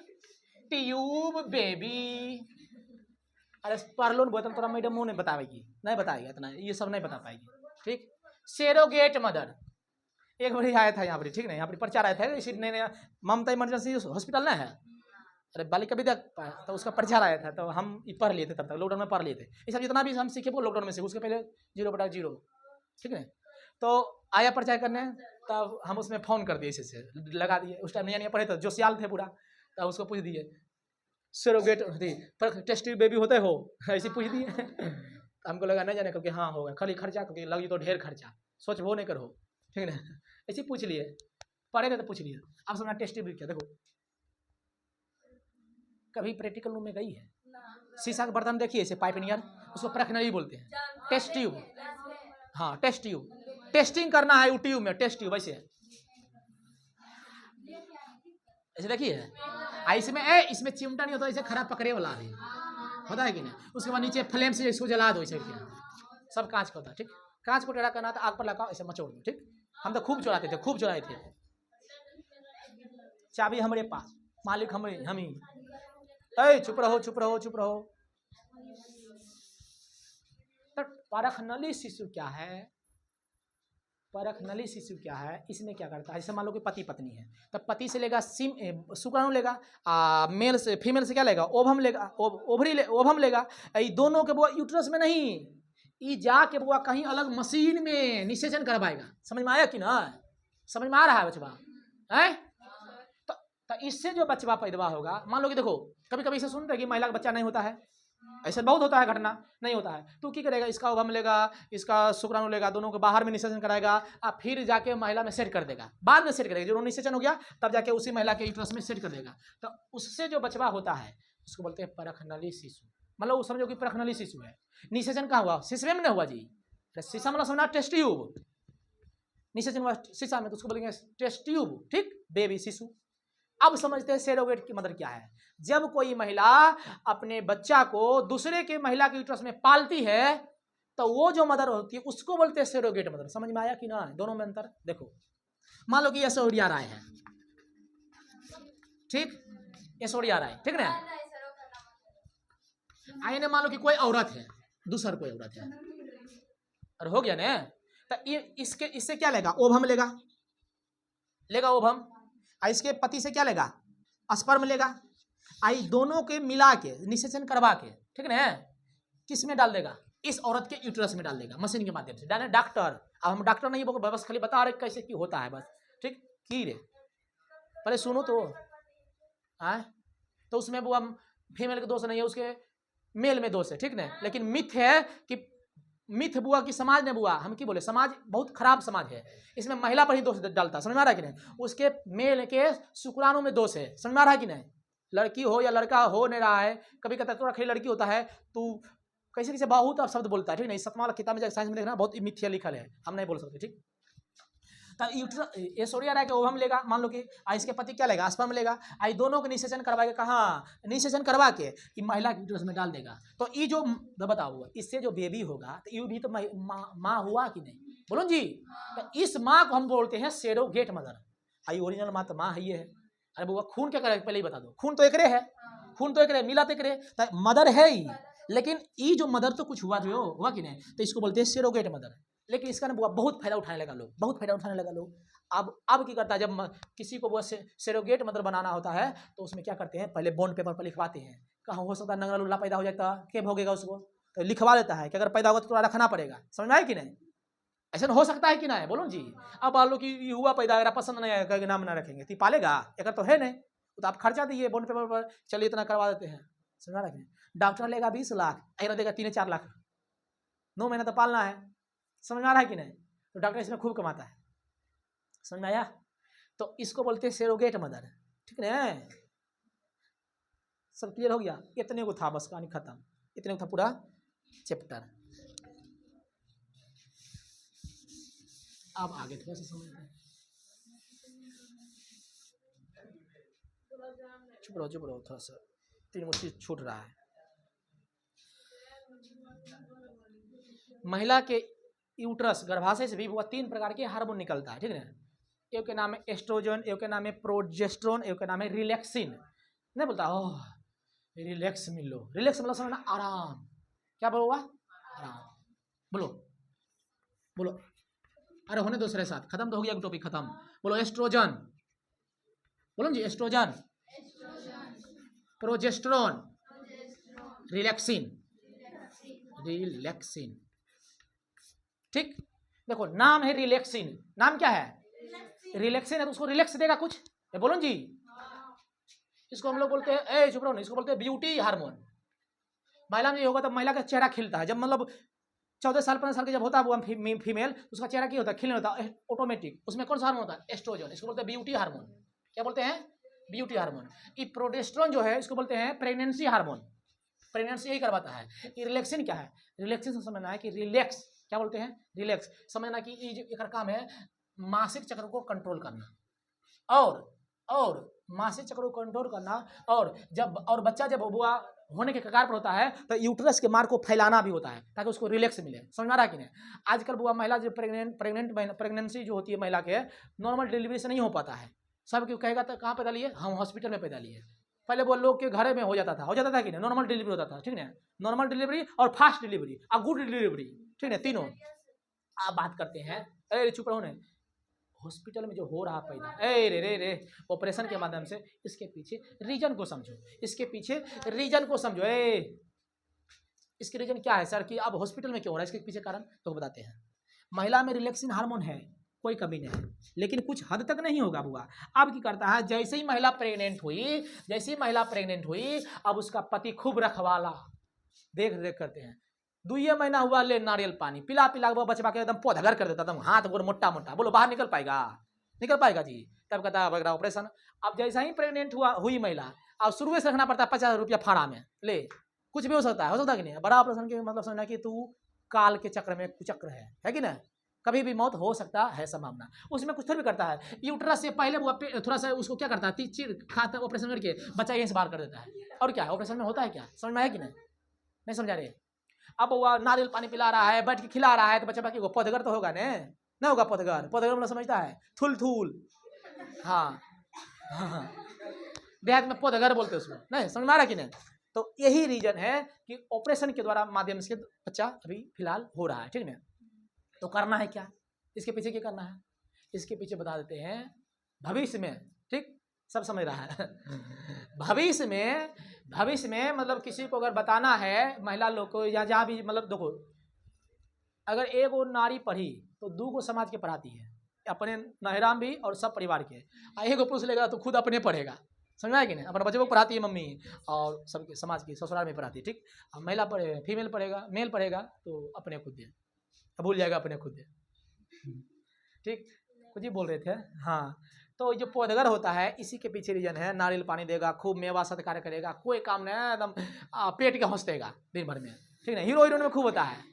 ट्यूब बेबी। अरे पढ़ लो बोतल, तोरा मैडम मुँह नहीं बताएगी, नहीं बताएगी इतना, ये सब नहीं बता पाएगी, ठीक। सेरोगेट मदर, एक बार आया था यहाँ पर, ठीक ना, यहाँ पर प्रचार आया था, इसी ने ममता इमरजेंसी हॉस्पिटल ना है, अरे बालिका विद्या, तो उसका प्रचार आया था, तो हम पढ़ लिए थे, तब तक लॉकडाउन में पढ़ लिए थे। ये सब जितना भी हम सीखे वो लॉकडाउन में से, उसके पहले 0/0, ठीक है। तो आया प्रचार करने, तब हम उसमें फोन कर दिए, इसे लगा दिए। उस टाइम नहीं पढ़े तो जो सियाल थे पूरा, तब उसको पूछ दिए सेरोगेट पर टेस्ट ट्यूब बेबी होते हो, ऐसे पूछ दिए। तो हमको लगा नहीं जाने, क्योंकि हाँ होगा खाली खर्चा, क्योंकि लगी तो ढेर खर्चा, सोच वो नहीं करो, ठीक है ना। ऐसे पूछ लिए, पढ़े तो पूछ लिए। अब समझना टेस्ट ट्यूब क्या, देखो कभी प्रैक्टिकल रूम में गई है, शीशा का बर्तन देखिए, इसे पाइप नियर, उसको परखनली बोलते हैं, टेस्ट ट्यूब। हाँ टेस्ट ट्यूब, टेस्टिंग करना है ट्यूब में, टेस्ट ट्यूब ऐसे ऐसे देखिए। इसमें चिमटा नहीं होता, इसे खराब पकड़े वाला है, होता है कि नहीं। उसके बाद नीचे फ्लेम से इसको जला दो, इसे सब कांच का होता है, ठीक। कांच को टेढ़ा करना था, आग पर लगाओ, ऐसे मचोड़ दो, ठीक। हम तो खूब चुराते थे, खूब चुराए थे। चाबी हमारे पास, मालिक हम ही। चुप रहो चुप रहो चुप रहो। तो परखनली शिशु क्या है, परखनली शिशु क्या है, इसमें क्या करता है, जैसे मान लो कि पति पत्नी है, तो पति से लेगा शुक्राणु लेगा, मेल से फीमेल से क्या लेगा, ओवम लेगा, ओवम लेगा। ये दोनों के बुआ यूट्रस में नहीं, ये जाके बुआ कहीं अलग मशीन में निषेचन करवाएगा। समझ में आया कि ना? समझ में आ रहा है बचवा है? तो तो इससे जो बचवा पैदा होगा, मान लो कि देखो कभी कभी इसे सुनते हैं कि महिला का बच्चा नहीं होता है, ऐसा बहुत होता है घटना, नहीं होता है, तो क्या करेगा, इसका ओवम लेगा, इसका शुक्राणु लेगा, दोनों को बाहर में निषेचन कराएगा और फिर जाके महिला में सेट कर देगा, बाद में सेट करेगा, जो निषेचन हो गया तब जाके उसी महिला के यूट्रस में सेट कर देगा। तो उससे जो बचवा होता है उसको बोलते हैं परखनली शिशु, मतलब समझो कि परखनली शिशु है। निषेचन कहाँ हुआ, शीशे में नहीं हुआ जी, शीशा मतलब समझना टेस्ट ट्यूब, निषेचन हुआ शीशा में तो उसको बोलेंगे टेस्ट ट्यूब, ठीक, बेबी शिशु। अब समझते हैं सेरोगेट की मदर क्या है। जब कोई महिला अपने बच्चा को दूसरे के महिला के यूट्रस में पालती है तो वो जो मदर होती है उसको बोलते हैं सेरोगेट मदर। समझ में आया कि ना, दोनों में अंतर देखो। मान लो कि ऐश्वर्या राय है, ठीक, ऐश्वर्या राय, ठीक ना, आइए मान लो कि कोई औरत है, दूसर कोई औरत है, और हो गया ना, तो इसके इससे क्या लेगा, ओवम लेगा, ओवम, इसके पति से क्या लेगा, स्पर्म लेगा, आई दोनों के मिला के निषेचन करवा के, ठीक ना, किस में डाल देगा, इस औरत के यूट्रस में डाल देगा मशीन के माध्यम से। डाले डॉक्टर, अब हम डॉक्टर नहीं बोल, बस खाली बता रहे कैसे की होता है बस, ठीक, की रे पहले सुनो तो, तो उसमें वो हम फीमेल का दोष नहीं है, उसके मेल में दोष है, ठीक ना। लेकिन मिथ है कि मिथ बुआ की समाज ने बुआ, हम की बोले, समाज बहुत खराब समाज है, इसमें महिला पर ही दोष डालता, समझ में आ रहा है कि नहीं। उसके मेल के शुक्राणु में दोष है, समझ में आ रहा है कि नहीं। लड़की हो या लड़का हो नहीं रहा है, कभी कहता है तो खाली लड़की होता है, तू कैसे कैसे बहुत शब्द बोलता है, ठीक नहीं। सतमा वाला किताब में साइंस में देखना बहुत मिथ्या लिखल है, हम नहीं बोल सकते, ठीक। ऐश्वर्या राय के ओवम लेगा, मान लो कि इसके पति क्या लेगा, स्पर्म लेगा, आई दोनों के निषेचन करवा के, कहाँ निषेचन करवा के कि महिला के यूट्रस में डाल देगा। तो ये जो बताओ, इससे जो बेबी होगा तो ये भी तो माँ हुआ कि नहीं, बोलो जी। तो इस माँ को हम बोलते हैं सेरोगेट मदर। आई ओरिजिनल माँ तो माँ है, ये है। अरे बुआ खून क्या करे, पहले ही बता दो, खून तो एकरे है, खून तो एकरे मिला तो एकरे, तो मदर है ही, लेकिन ये जो मदर तो कुछ हुआ, जो हुआ कि नहीं, तो इसको बोलते हैं सेरोगेट मदर। लेकिन इसका ना बहुत फायदा उठाने लगा लोग, बहुत फायदा उठाने लगा लोग। अब क्या करता है, जब किसी को वो सेरोगेट मदर बनाना होता है तो उसमें क्या करते हैं, पहले बॉन्ड पेपर पर लिखवाते हैं, कहाँ हो सकता है नंगला लुल्ला पैदा हो जाता, क्या भोगेगा उसको, तो लिखवा लेता है कि अगर पैदा होगा तो थोड़ा रखना पड़ेगा, समझ में आए कि नहीं। ऐसा हो सकता है कि ना, बोलो जी। अब मान लो कि हुआ पैदा, अगर पसंद नहीं आएगा, नाम ना रखेंगे तो पालेगा, अगर तो है नहीं, तो आप खर्चा दिए बॉन्ड पेपर पर, चलिए इतना करवा देते हैं, समझ रहे। डॉक्टर लेगा 20 लाख, अगर देगा 3-4 लाख, 9 महीना तो पालना है, समझ में आ रहा है कि नहीं। तो डॉक्टर इसमें खूब कमाता है, समझ में आया। तो इसको बोलते हैं सेरोगेट मदर, ठीक है। सब क्लियर हो गया, इतने को था बस, कहानी खत्म, इतने को था पूरा चैप्टर। अब आगे थोड़ा सा समझते हैं। चुप रहो थोड़ा सा, 3 चीज छूट रहा है। महिला के यूट्रस गर्भाशय से भी वो 3 प्रकार के हार्मोन निकलता है, ठीक है। एक के नाम है एस्ट्रोजन, एक के नाम है प्रोजेस्टेरोन, एक के नाम है रिलैक्सिन। नहीं बोलता ओह रिलैक्स मिल लो, रिलैक्स मतलब समझना आराम, क्या बोलो आराम, बोलो बोलो, अरे होने दूसरे साथ खत्म तो हो गया, टॉपिक खत्म। बोलो एस्ट्रोजन, बोलो जी, एस्ट्रोजन, प्रोजेस्टेरोन, रिलैक्सिन, ठीक। देखो नाम है रिलैक्सिन, नाम क्या है, रिलैक्सिन है, तो उसको रिलैक्स देगा कुछ, बोलो जी। इसको हम लोग बोलते हैं, चुप रहो नहीं, इसको बोलते हैं ब्यूटी हार्मोन। महिला में ये होगा तो महिला का चेहरा खिलता है, जब मतलब 14 साल 15 साल के जब होता है वो फीमेल, उसका चेहरा क्या होता है, खिलने होता है ऑटोमेटिक। उसमें कौन सा हार्मोन होता है, एस्ट्रोजन, इसको बोलते हैं ब्यूटी हार्मोन। क्या बोलते हैं, ब्यूटी हार्मोन। ये प्रोजेस्टेरोन जो है इसको बोलते हैं प्रेगनेंसी हार्मोन, प्रेगनेंसी यही करवाता है। रिलैक्सिन क्या है, रिलैक्सिन से समझना है कि रिलैक्स, क्या बोलते हैं, रिलैक्स, समझना कि ये जो काम है मासिक चक्र को कंट्रोल करना, और मासिक चक्र को कंट्रोल करना, और बच्चा जब बुआ होने के कगार पर होता है तो यूट्रस के मार्ग को फैलाना भी होता है ताकि उसको रिलैक्स मिले, समझ में आ रहा है कि नहीं। आजकल बुआ महिला जो प्रेगनेंसी जो होती है महिला के, नॉर्मल डिलीवरी से नहीं हो पाता है। सब क्यों कहेगा तो कहाँ पैदा लिए, हम हॉस्पिटल में पैदा लिए। पहले वो लोग के घर में हो जाता था कि नहीं, नॉर्मल डिलीवरी होता था, ठीक है, नॉर्मल डिलीवरी और फास्ट डिलीवरी और गुड डिलीवरी, ठीक है, तीनों। आप बात करते हैं, अरे चुप रहो, हॉस्पिटल में जो हो रहा पैदा, रे ऑपरेशन के माध्यम से, इसके पीछे रीजन को समझो, इसके पीछे रीजन को समझो। इसके रीजन क्या है सर, कि अब हॉस्पिटल में क्यों हो रहा है, इसके पीछे कारण तो बताते हैं। महिला में रिलैक्सिन हार्मोन है, कोई कमी नहीं है, लेकिन कुछ हद तक नहीं होगा बुआ। अब क्या करता है, जैसे ही महिला प्रेग्नेंट हुई, अब उसका पति खूब रखवाला देख रेख करते हैं। 2 महीना हुआ, ले नारियल पानी पिला पिला वो बचवा के एकदम पौधगर कर देता, एकदम हाथ गोर मोटा मोटा, बोलो बाहर निकल पाएगा जी। तब कहता है ऑपरेशन। अब जैसा ही प्रेग्नेंट हुई महिला, अब शुरू से रखना पड़ता है 50,000 रुपया फाड़ा में, ले कुछ भी हो सकता है कि नहीं। बड़ा ऑपरेशन के मतलब समझना कि तू काल के चक्र में कुचक्र है कि ना, कभी भी मौत हो सकता है संभावना। उसमें कुछ थोड़ी भी करता है, यूट्रस से पहले वो थोड़ा सा उसको क्या करता है, चीर खाता ऑपरेशन करके बच्चा यहीं से बाहर कर देता है। और क्या है ऑपरेशन में होता है, क्या समझ में है कि नहीं समझा रहे। अब वो नारियल पानी पिला रहा है, बैठ के खिला रहा है, तो बच्चा बाकी पौधगर तो होगा ना होगा पौधगर मतलब समझता है, थुल। हाँ देहात में पौधगर बोलते हैं उसको, नहीं समझ में आ रहा कि नहीं। तो यही रीजन है कि ऑपरेशन के द्वारा माध्यम से बच्चा अभी फिलहाल हो रहा है, ठीक है। तो करना है क्या, इसके पीछे क्या करना है, इसके पीछे बता देते हैं भविष्य में, ठीक सब समझ रहा है। भविष्य में मतलब किसी को अगर बताना है, महिला लोग को या जहाँ भी, मतलब देखो अगर एक वो नारी पढ़ी तो 2 को समाज के पढ़ाती है, अपने नहराम भी और सब परिवार के। एक को पूछ लेगा तो खुद अपने पढ़ेगा, समझ में कि नहीं। अपने बच्चे को पढ़ाती है मम्मी, और सबके समाज की ससुराल में पढ़ाती है, ठीक। अब महिला पढ़े, फीमेल पढ़ेगा, मेल पढ़ेगा तो अपने खुद दे, भूल जाएगा अपने खुद दे, ठीक। कुछ ही बोल रहे थे, हाँ। तो जो पौधगर होता है, इसी के पीछे रीजन है। नारियल पानी देगा, खूब मेवा सत्कार करेगा, कोई काम नहीं, एकदम पेट के हंसतेगा दिन भर में, ठीक है। हीरो हीरोइन में खूब होता है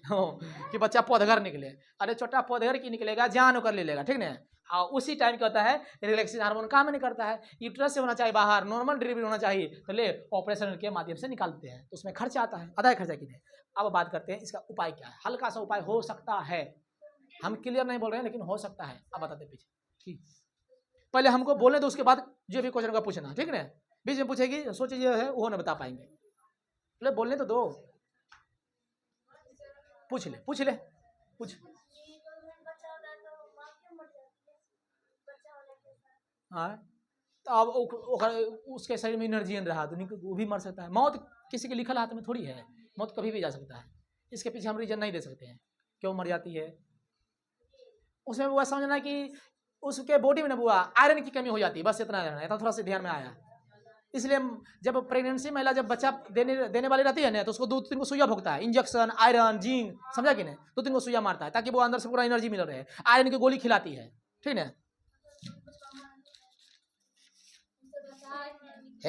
कि बच्चा पौधगर निकले, अरे छोटा पौधगर की निकलेगा, जान होकर ले लेगा, ठीक ना। और उसी टाइम क्या होता है, रिलैक्सिंग हार्मोन काम नहीं करता है, यूट्रस से होना चाहिए बाहर, नॉर्मल डिलीवरी होना चाहिए, तो ले ऑपरेशन के माध्यम से निकालते हैं, तो उसमें खर्चा आता है, आधा खर्चा की नहीं। अब बात करते हैं इसका उपाय क्या है। हल्का सा उपाय हो सकता है, हम क्लियर नहीं बोल रहे हैं, लेकिन हो सकता है। अब बताते पीछे, ठीक। पहले हमको बोलने दो, उसके बाद जो भी क्वेश्चन का पूछना, ठीक है। बीच में पूछेगी, सोचिए जो है वो नहीं बता पाएंगे, पहले बोलने तो दो। पूछ ले हाँ। तो अब उसके शरीर में एनर्जी नहीं रहा तो वो भी मर सकता है। मौत किसी के लिखल हाथ में थोड़ी है, मौत कभी भी जा सकता है। इसके पीछे हम रीजन नहीं दे सकते हैं क्यों मर जाती है। उसमें वो समझना कि उसके बॉडी में ना बुआ आयरन की कमी हो जाती है, बस इतना रहना है, थोड़ा सा ध्यान में आया। इसलिए जब प्रेगनेंसी महिला जब बच्चा देने वाली रहती है ना, तो उसको 2-3 को सुइया भोगता है, इंजेक्शन, आयरन, जिंक, समझा कि नहीं, 2-3 को सुइया मारता है ताकि वो अंदर से पूरा एनर्जी मिल रहे। आयरन की गोली खिलाती है, ठीक है।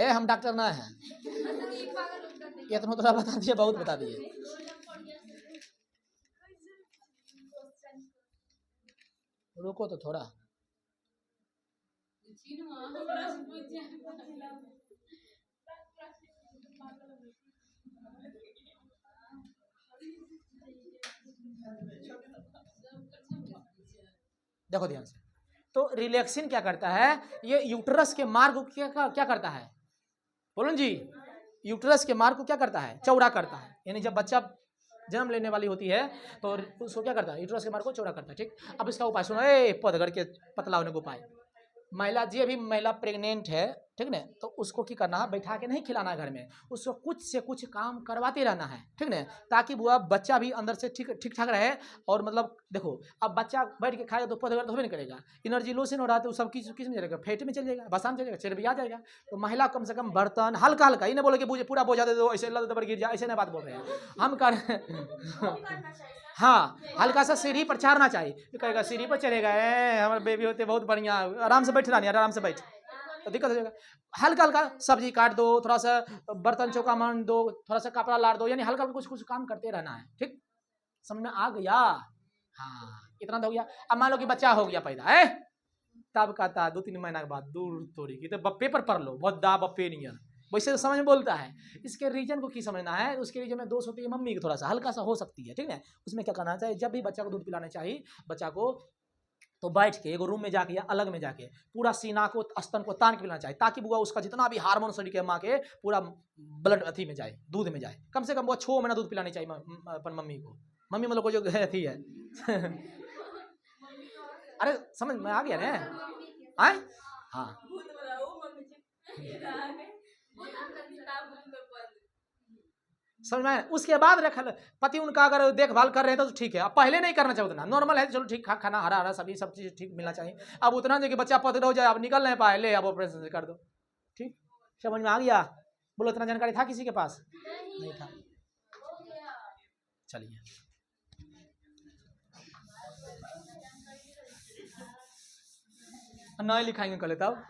हम डॉक्टर ना है, ये तो थोड़ा बता दिए, बहुत बता दिए। रुको तो थोड़ा, देखो ध्यान से। तो रिलैक्सिन क्या करता है, ये यूट्रस के मार्ग को क्या करता है, बोलो जी। यूट्रस के मार्ग को क्या करता है, चौड़ा करता है। यानी जब बच्चा जन्म लेने वाली होती है तो उसको क्या करता है, यूट्रस के मार्ग को चौड़ा करता है, ठीक। अब इसका उपाय सुनो, पौधगर के पतला होने का उपाय। महिला जी अभी महिला प्रेग्नेंट है, ठीक ना, तो उसको क्या करना है, बैठा के नहीं खिलाना है घर में, उसको कुछ से कुछ काम करवाते रहना है, ठीक ना, ताकि वो बच्चा भी अंदर से ठीक ठाक रहे। और मतलब देखो, अब बच्चा बैठ के खाएगा तो पौधगर तो होबे नहीं करेगा, एनर्जी लॉस हो रहा है, तो सब किस में जाएगा, फैट में चल जाएगा, बसान चल जाएगा, चर्बी आ जाएगा। तो महिला कम से कम बर्तन हल्का हल्का, ये नहीं बोले कि पूरा बोझा दे दो, ऐसे लद दबर गिर जाए, ऐसे नहीं बात बोल रहे हैं हम कर हाँ, हल्का सा सीढ़ी पर चढ़ना चाहिए। कहेगा सीढ़ी पर चलेगा, हमारे बेबी होते बहुत बढ़िया, आराम से बैठ रहा, आराम से बैठ, तो दिक्कत हो जाएगा। हल्का हल्का सब्जी काट दो, थोड़ा सा बर्तन चौका मान दो, थोड़ा सा कपड़ा लाड़ दो, यानी हल्का कुछ काम करते रहना है, ठीक। समझ में आ गया, हाँ इतना तो हो गया। अब मान लो कि बच्चा हो गया पैदा है, तब कहता है 2-3 महीना के बाद, दूर तोड़ी की तो पेपर पढ़ लो, बहुत दा बप्पे नहीं है, वैसे तो समझ में बोलता है। इसके रीजन को की समझना है, उसके रीजन में दोष होती है मम्मी की, थोड़ा सा हल्का सा हो सकती है, ठीक है। उसमें क्या करना चाहिए, जब भी बच्चा को दूध पिलाना चाहिए, बच्चा को तो बैठ के एक रूम में जाके या अलग में जाके पूरा सीना को स्तन को तान के पिलाना चाहिए, ताकि बुआ उसका जितना भी हार्मोन शरीर के माँ के पूरा ब्लड अथी में जाए, दूध में जाए। कम से कम वो 6 महीना दूध पिलानी चाहिए अपन मम्मी को। मम्मी मतलब को जो अथी है अरे समझ में आ गया ना, आए हाँ। समझ में आया? उसके बाद पति उनका अगर देखभाल कर रहे हैं तो ठीक है, अब पहले नहीं करना चाहिए उतना, नॉर्मल है चलो ठीक, खाना हरा हरा सब्जी सब चीज़ ठीक मिलना चाहिए। अब उतना जो कि बच्चा पतला हो जाए, अब निकल नहीं पाए, ले अब ऑपरेशन से कर दो, ठीक। समझ में आ गया? बोलो इतना जानकारी था किसी के पास? नहीं था। चलिए नहीं लिखाएंगे कल, तब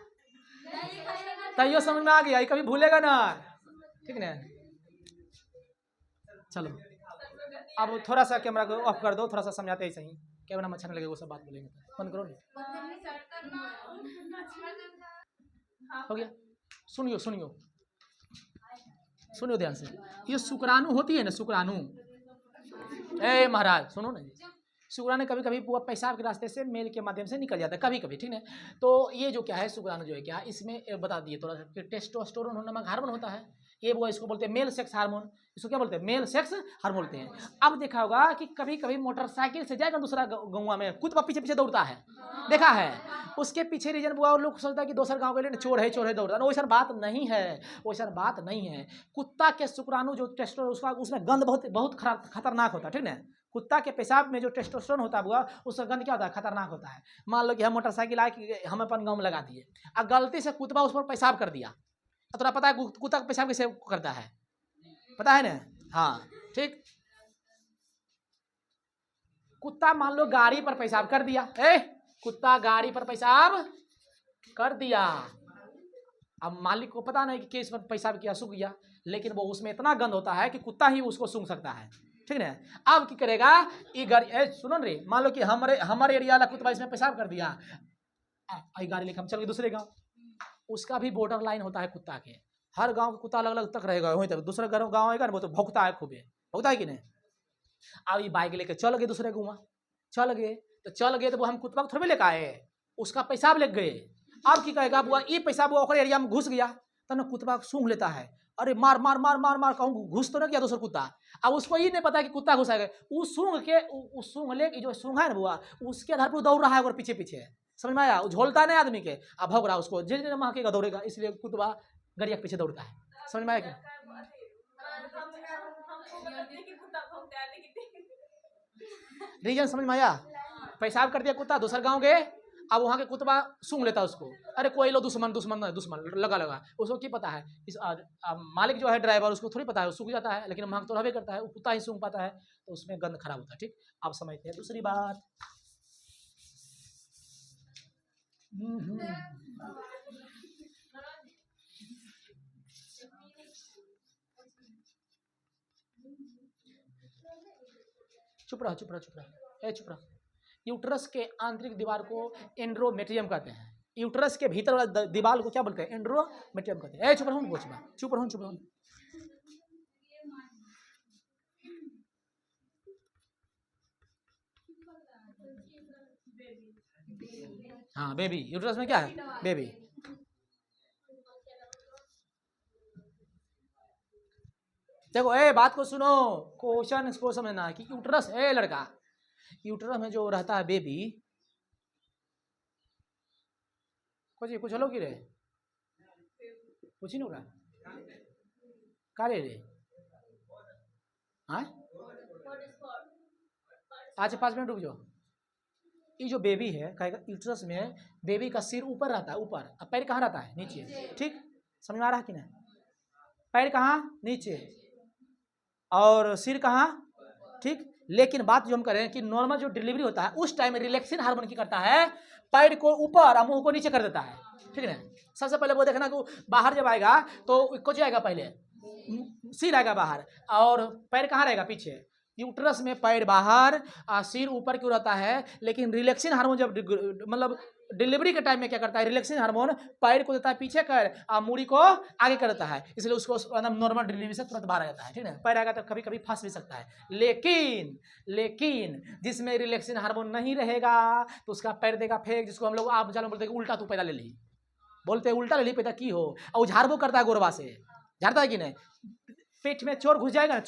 तैयो समझ में आ गया, ये कभी भूलेगा ना, ठीक ना। चलो अब थोड़ा सा कैमरा को ऑफ कर दो, थोड़ा सा समझाते ही सही, कैमरा में अच्छा नहीं लगेगा वो सब बात बोलेंगे, बंद करो नहीं। हो गया? सुनियो सुनियो सुनियो ध्यान से, ये शुक्राणु होती है ना, शुक्राणु, ए महाराज सुनो ना, शुक्राणु कभी कभी पूरा पेशाब के रास्ते से मेल के माध्यम से निकल जाता है कभी कभी, ठीक है। तो ये जो क्या है शुक्राणु जो है क्या, इसमें बता दिए थोड़ा सा, टेस्टोस्टेरोन नामक हार्मोन होता है, ये वो इसको बोलते हैं मेल सेक्स हार्मोन, इसको क्या बोलते हैं? मेल सेक्स हार्मोन बोलते हैं। अब देखा होगा कि कभी कभी मोटरसाइकिल से जाएगा दूसरा गाँव में, कुत्ता पीछे पीछे दौड़ता है, देखा है? उसके पीछे रीजन हुआ, और लोग सोचता है कि दूसरा गाँव के लिए चोर है दौड़ता है, वैसा बात नहीं है, वैसा बात नहीं है। कुत्ता के शुक्राणु जो टेस्टोस्टेरोन उसका, उसमें गंध बहुत खतरनाक होता है, ठीक ना। कुत्ता के पेशाब में जो टेस्टोस्टेरोन होता है उसका गंध क्या होता है? खतरनाक होता है। मान लो कि हम मोटरसाइकिल आए कि हम अपन गाँव में लगा दिए, और गलती से कुत्ता उस पर पेशाब कर दिया, तो तुरा पता है कुत्ता पेशाब कैसे करता है? पता है ना? हाँ ठीक। कुत्ता मान लो गाड़ी पर पेशाब कर दिया, कुत्ता गाड़ी पर पेशाब कर दिया, अब मालिक को पता नहीं कि किस पर पेशाब किया, सूख गया, लेकिन वो उसमें इतना गंद होता है कि कुत्ता ही उसको सूंघ सकता है, ठीक है। अब क्या करेगा ये गाड़ी, सुनो रे, मान लो कि हमारे एरिया वाला कुत्ता इसमें पेशाब कर दिया, गाड़ी लेकर हम चल गए दूसरे गाँव, उसका भी बॉर्डर लाइन होता है कुत्ता के, हर गांव का कुत्ता अलग अलग तक रहेगा, वहीं तक दूसरा गाँव आएगा ना वो तो भौंकता है, खूबे भौंकता है कि नहीं। अब ये बाइक लेके चल गए दूसरे गाँव, चल गए तो वो हम कुत्ता को थोड़े लेकर आए, उसका पेशाब ले गए। अब की कहेगा बुआ ये पेशाब वो एरिया में घुस गया, तो ना कुत्ता सूंघ लेता है, अरे मार मार मार मार मार कहूँ घुस तो ना गया दूसरा कुत्ता। अब उसको ये नहीं पता कि कुत्ता घुसाएगा, वो सूंघ के सूंघ ले जो सूंघा है ना बुआ, उसके आधार पर दौड़ रहा है और पीछे पीछे, समझ में आया? झोलता नहीं आदमी के, अब भौंक रहा उसको, जिस महकेगा दौड़ेगा, इसलिए कुत्ता गड़िया के पीछे दौड़ता है, समझ में आया? रीजन समझ में आया? पेशाब कर दिया कुत्ता दूसरा गांव गए, अब वहां के कुत्ता सूंघ लेता उसको, अरे कोई लो दुश्मन लगा उसको क्या पता है, इस मालिक जो है ड्राइवर उसको थोड़ी पता है, सूख जाता है, लेकिन वहां तो रहबे करता है, वो कुत्ता ही सूंघ पाता है, तो उसमें गंध खराब होता है, ठीक। अब समझते हैं दूसरी बात। चुप रहा। यूट्रस के आंतरिक दीवार को एंड्रोमेट्रियम कहते हैं, यूट्रस के भीतर वाला दीवार को क्या बोलते हैं? एंड्रोमेट्रियम कहते हैं। चुप रहो। हाँ बेबी, यूट्रस में क्या है? बेबी। देखो बात को सुनो, क्वेश्चन इसको समझना है कि यूट्रस लड़का, यूट्रस में जो रहता है बेबी, कुछ हलो की रे, कुछ ही नहीं हो रहा का रे हाँ, आज 5 मिनट रुक जाओ। ये जो बेबी है कहेगा यूट्रस में बेबी का सिर ऊपर रहता है, ऊपर, अब पैर कहाँ रहता है? नीचे, ठीक। समझ में आ रहा है कि नहीं? पैर कहाँ? नीचे, और सिर कहाँ? ठीक। लेकिन बात जो हम कर रहे हैं कि नॉर्मल जो डिलीवरी होता है उस टाइम रिलैक्सिन हार्मोन की करता है, पैर को ऊपर और मुंह को नीचे कर देता है, ठीक है। सबसे पहले वो देखना कि बाहर जब आएगा तो कुछ आएगा, पहले सिर आएगा बाहर और पैर कहाँ रहेगा? पीछे। यूट्रस में पैर बाहर सिर ऊपर क्यों रहता है? लेकिन रिलैक्सिन हार्मोन जब मतलब डिलीवरी के टाइम में क्या करता है? रिलैक्सिन हार्मोन पैर को देता है पीछे कर और मूड़ी को आगे कर देता है, इसलिए उसको नॉर्मल डिलीवरी से तुरंत बाहर आ जाता है, ठीक है। पैर आएगा तो कभी कभी फंस भी सकता है, लेकिन जिसमें रिलैक्सिन हार्मोन नहीं रहेगा तो उसका पैर देगा फेंक, जिसको हम लोग आप जानो बोलते हैं उल्टा तू पैदा ले ली, बोलते हैं उल्टा ले ली पैदा की हो, और झाड़बो करता है गोरबा से, झाड़ता है कि नहीं? पेट में चोर घुस जाएगा ना,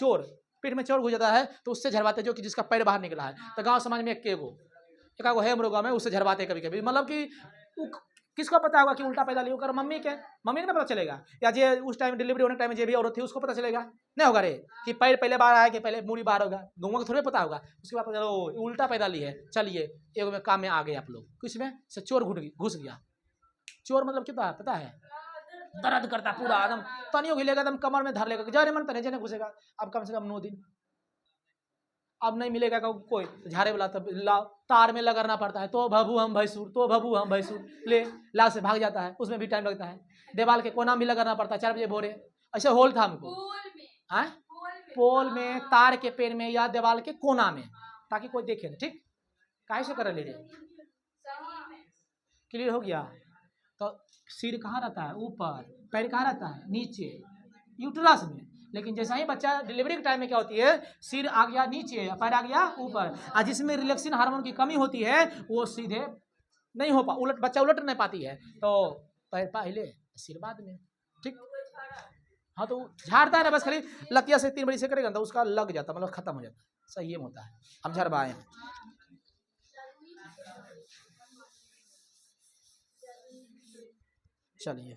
पेट में चोर घुस जाता है तो उससे झरवाते, जो कि जिसका पैर बाहर निकला है। तो गांव समाज में एक है हम लोग गाँव में उससे झरवाते कभी कभी, मतलब कि किसको पता होगा कि उल्टा पैदा ली होगा? मम्मी को ना पता चलेगा, या जे उस टाइम डिलीवरी होने टाइम में जे भी औरत थी उसको पता चलेगा? नहीं होगा रे, कि पैर पहले बाहर आया कि पहले मूड़ी बाहर होगा, गौवा को थोड़ी पता होगा। उसके बाद चलो उल्टा पैदा ली है, चलिए एक में काम में आ गए आप लोग। किसमें से चोर घुस गया। चोर मतलब क्या पता है? दर्द करता पूरा एकदम, तनियो हिलेगा एकदम कमर में धर लेगा, जा रे मन तने घुसेगा। अब कम से कम 9 दिन, अब नहीं मिलेगा कोई झाड़े वाला, तब लाओ, तार में लगाना पड़ता है, तो भभू हम भैंसूर ले ला से भाग जाता है, उसमें भी टाइम लगता है। दीवार के कोना में लगाना पड़ता है 4 बजे भोरे। ऐसे होल था हमको, पोल में, तार के पेड़ में या दीवार के कोना में, ताकि कोई देखे ना। ठीक, काहे से कर ले रहे? क्लियर हो गया? तो सिर कहाँ रहता है? ऊपर। पैर कहाँ रहता है? नीचे, यूट्रस में। लेकिन जैसा ही बच्चा डिलीवरी के टाइम में क्या होती है, सिर आ गया नीचे, पैर आ गया ऊपर, और जिसमें रिलैक्सिन हार्मोन की कमी होती है वो सीधे नहीं हो बच्चा उलट नहीं पाती है, तो पैर पहले सिर बाद में। ठीक, हाँ, तो झाड़ता है ना, बस खाली लतिया से 3 बजे से करेगा तो उसका लग जाता, मतलब खत्म हो जाता। सही होता है। हम झड़वाए हैं। चलिए,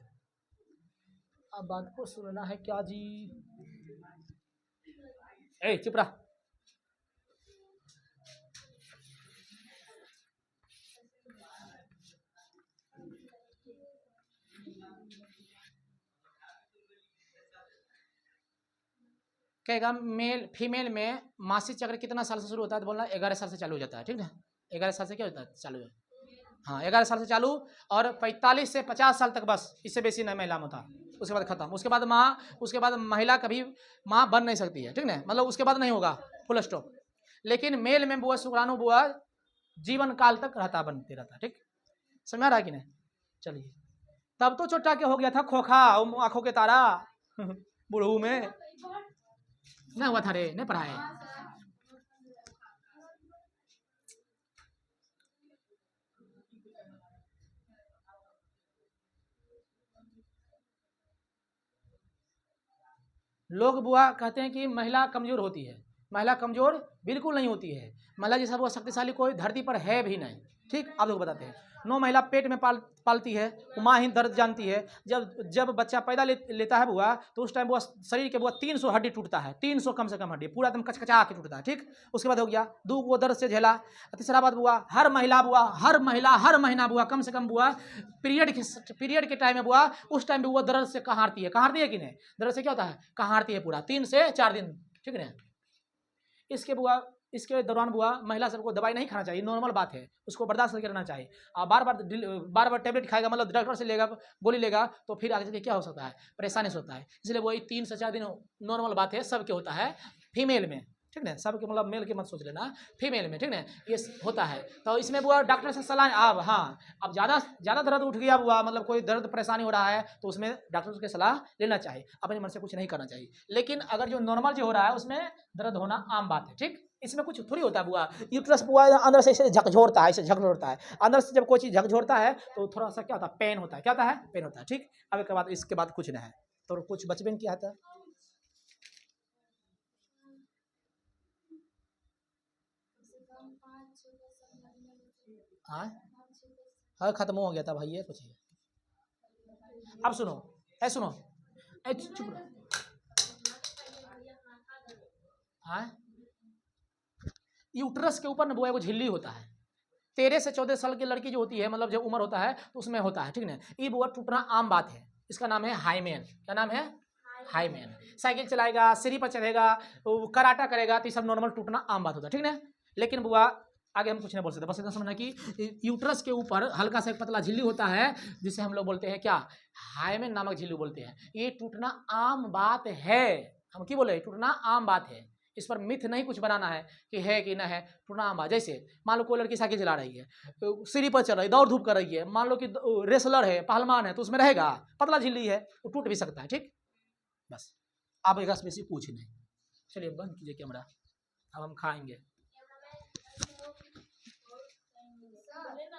अब बात को सुनना है क्या जी? ए चुप रहा। कहेगा मेल फीमेल में मासिक चक्र कितना साल से शुरू होता है? तो बोलना 11 साल से चालू हो जाता है। ठीक है, 11 साल से क्या होता है? चालू है। हाँ, 11 साल से चालू, और 45 से 50 साल तक बस, इससे बेसी नहीं महिला में होता। उसके बाद खत्म। उसके बाद महिला कभी माँ बन नहीं सकती है। ठीक है, मतलब उसके बाद नहीं होगा, फुल स्टॉप। लेकिन मेल में बुआ शुक्राणु बुआ जीवन काल तक बनते रहता है। ठीक, समझ रहा है कि नहीं? चलिए, तब तो छोटा के हो गया था खोखा, आंखों के तारा बुढ़ऊ में नहीं हुआ था रे, नहीं पढ़ा है। लोग बुआ कहते हैं कि महिला कमजोर होती है। महिला कमजोर बिल्कुल नहीं होती है। महिला जैसा वो शक्तिशाली कोई धरती पर है भी नहीं। ठीक, आप लोग बताते हैं। 9 महिला पेट में पालती है, माँ ही दर्द जानती है। जब बच्चा पैदा लेता है बुआ, तो उस टाइम बुआ शरीर के बुआ 300 हड्डी टूटता है, 300 कम से कम हड्डी, पूरा एकदम कचकचा के टूटता है। ठीक, उसके बाद हो गया 2 वो दर्द से झेला। तीसरा बात बुआ, हर महीना बुआ कम से कम बुआ पीरियड के टाइम में बुआ, उस टाइम भी वो दर्द से कहारती है कि नहीं? दर्द से क्या होता है? कहारती है पूरा 3 से 4 दिन। ठीक है, इसके दौरान बुआ महिला सबको दवाई नहीं खाना चाहिए, नॉर्मल बात है, उसको बर्दाश्त करके रहना चाहिए। और बार बार टेबलेट खाएगा, मतलब डॉक्टर से लेगा, गोली लेगा, तो फिर आगे चल के क्या हो सकता है? परेशानी से होता है। इसलिए वही 3 से 4 दिन नॉर्मल बात है, सबके होता है। फीमेल में, ठीक है, सबके, मतलब मेल के मत सोच लेना, फीमेल में, ठीक है, ये होता है। तो इसमें बुआ डॉक्टर से सलाह, अब ज़्यादा दर्द उठ गया बुआ, मतलब कोई दर्द परेशानी हो रहा है, तो उसमें डॉक्टर की सलाह लेना चाहिए, अपने मन से कुछ नहीं करना चाहिए। लेकिन अगर जो नॉर्मल जो हो रहा है उसमें दर्द होना आम बात है। ठीक, इसमें कुछ थोड़ी होता है बुआ। यूट्रस बुआ अंदर से ऐसे झकझोरता है, अंदर से जब कोई चीज़ झकझोरता है तो थोड़ा सा क्या होता है? पेन होता है। क्या होता है? पेन होता है। ठीक, अब इसके बाद कुछ नहीं है, तो कुछ बचपन में क्या था? हाँ, खत्म हो गया था भाई, ये कुछ है। अब सुनो, चुप रहो। यूट्रस के ऊपर ना वो झिल्ली होता है। 13 से 14 साल की लड़की जो होती है, मतलब जब उम्र होता है तो उसमें होता है। ठीक है, ये बुआ टूटना आम बात है। इसका नाम है हाइमेन। क्या नाम है? हाइमेन। साइकिल चलाएगा, सीढ़ी पर चढ़ेगा, कराटा करेगा, तो ये सब नॉर्मल टूटना आम बात होता है। ठीक है, लेकिन बुआ आगे हम कुछ नहीं बोल सकते, बस इतना समझना कि यूट्रस के ऊपर हल्का सा एक पतला झिल्ली होता है, जिसे हम लोग बोलते हैं क्या? हाइमेन नामक झिल्ली बोलते हैं। ये टूटना आम बात है। हम क्यों बोले? टूटना आम बात है। इस पर मिथ नहीं कुछ बनाना है कि है कि ना है, टूटना आम बात। जैसे मान लो कोई लड़की साइकिल चला रही है, सीढ़ी पर चल रही है, दौड़ धूप कर रही है, मान लो कि रेसलर है, पहलवान है, तो उसमें रहेगा, पतला झिल्ली है, वो टूट भी सकता है। ठीक, बस आप एक बेसी पूछ नहीं। चलिए बंद कीजिए कैमरा, अब हम खाएंगे।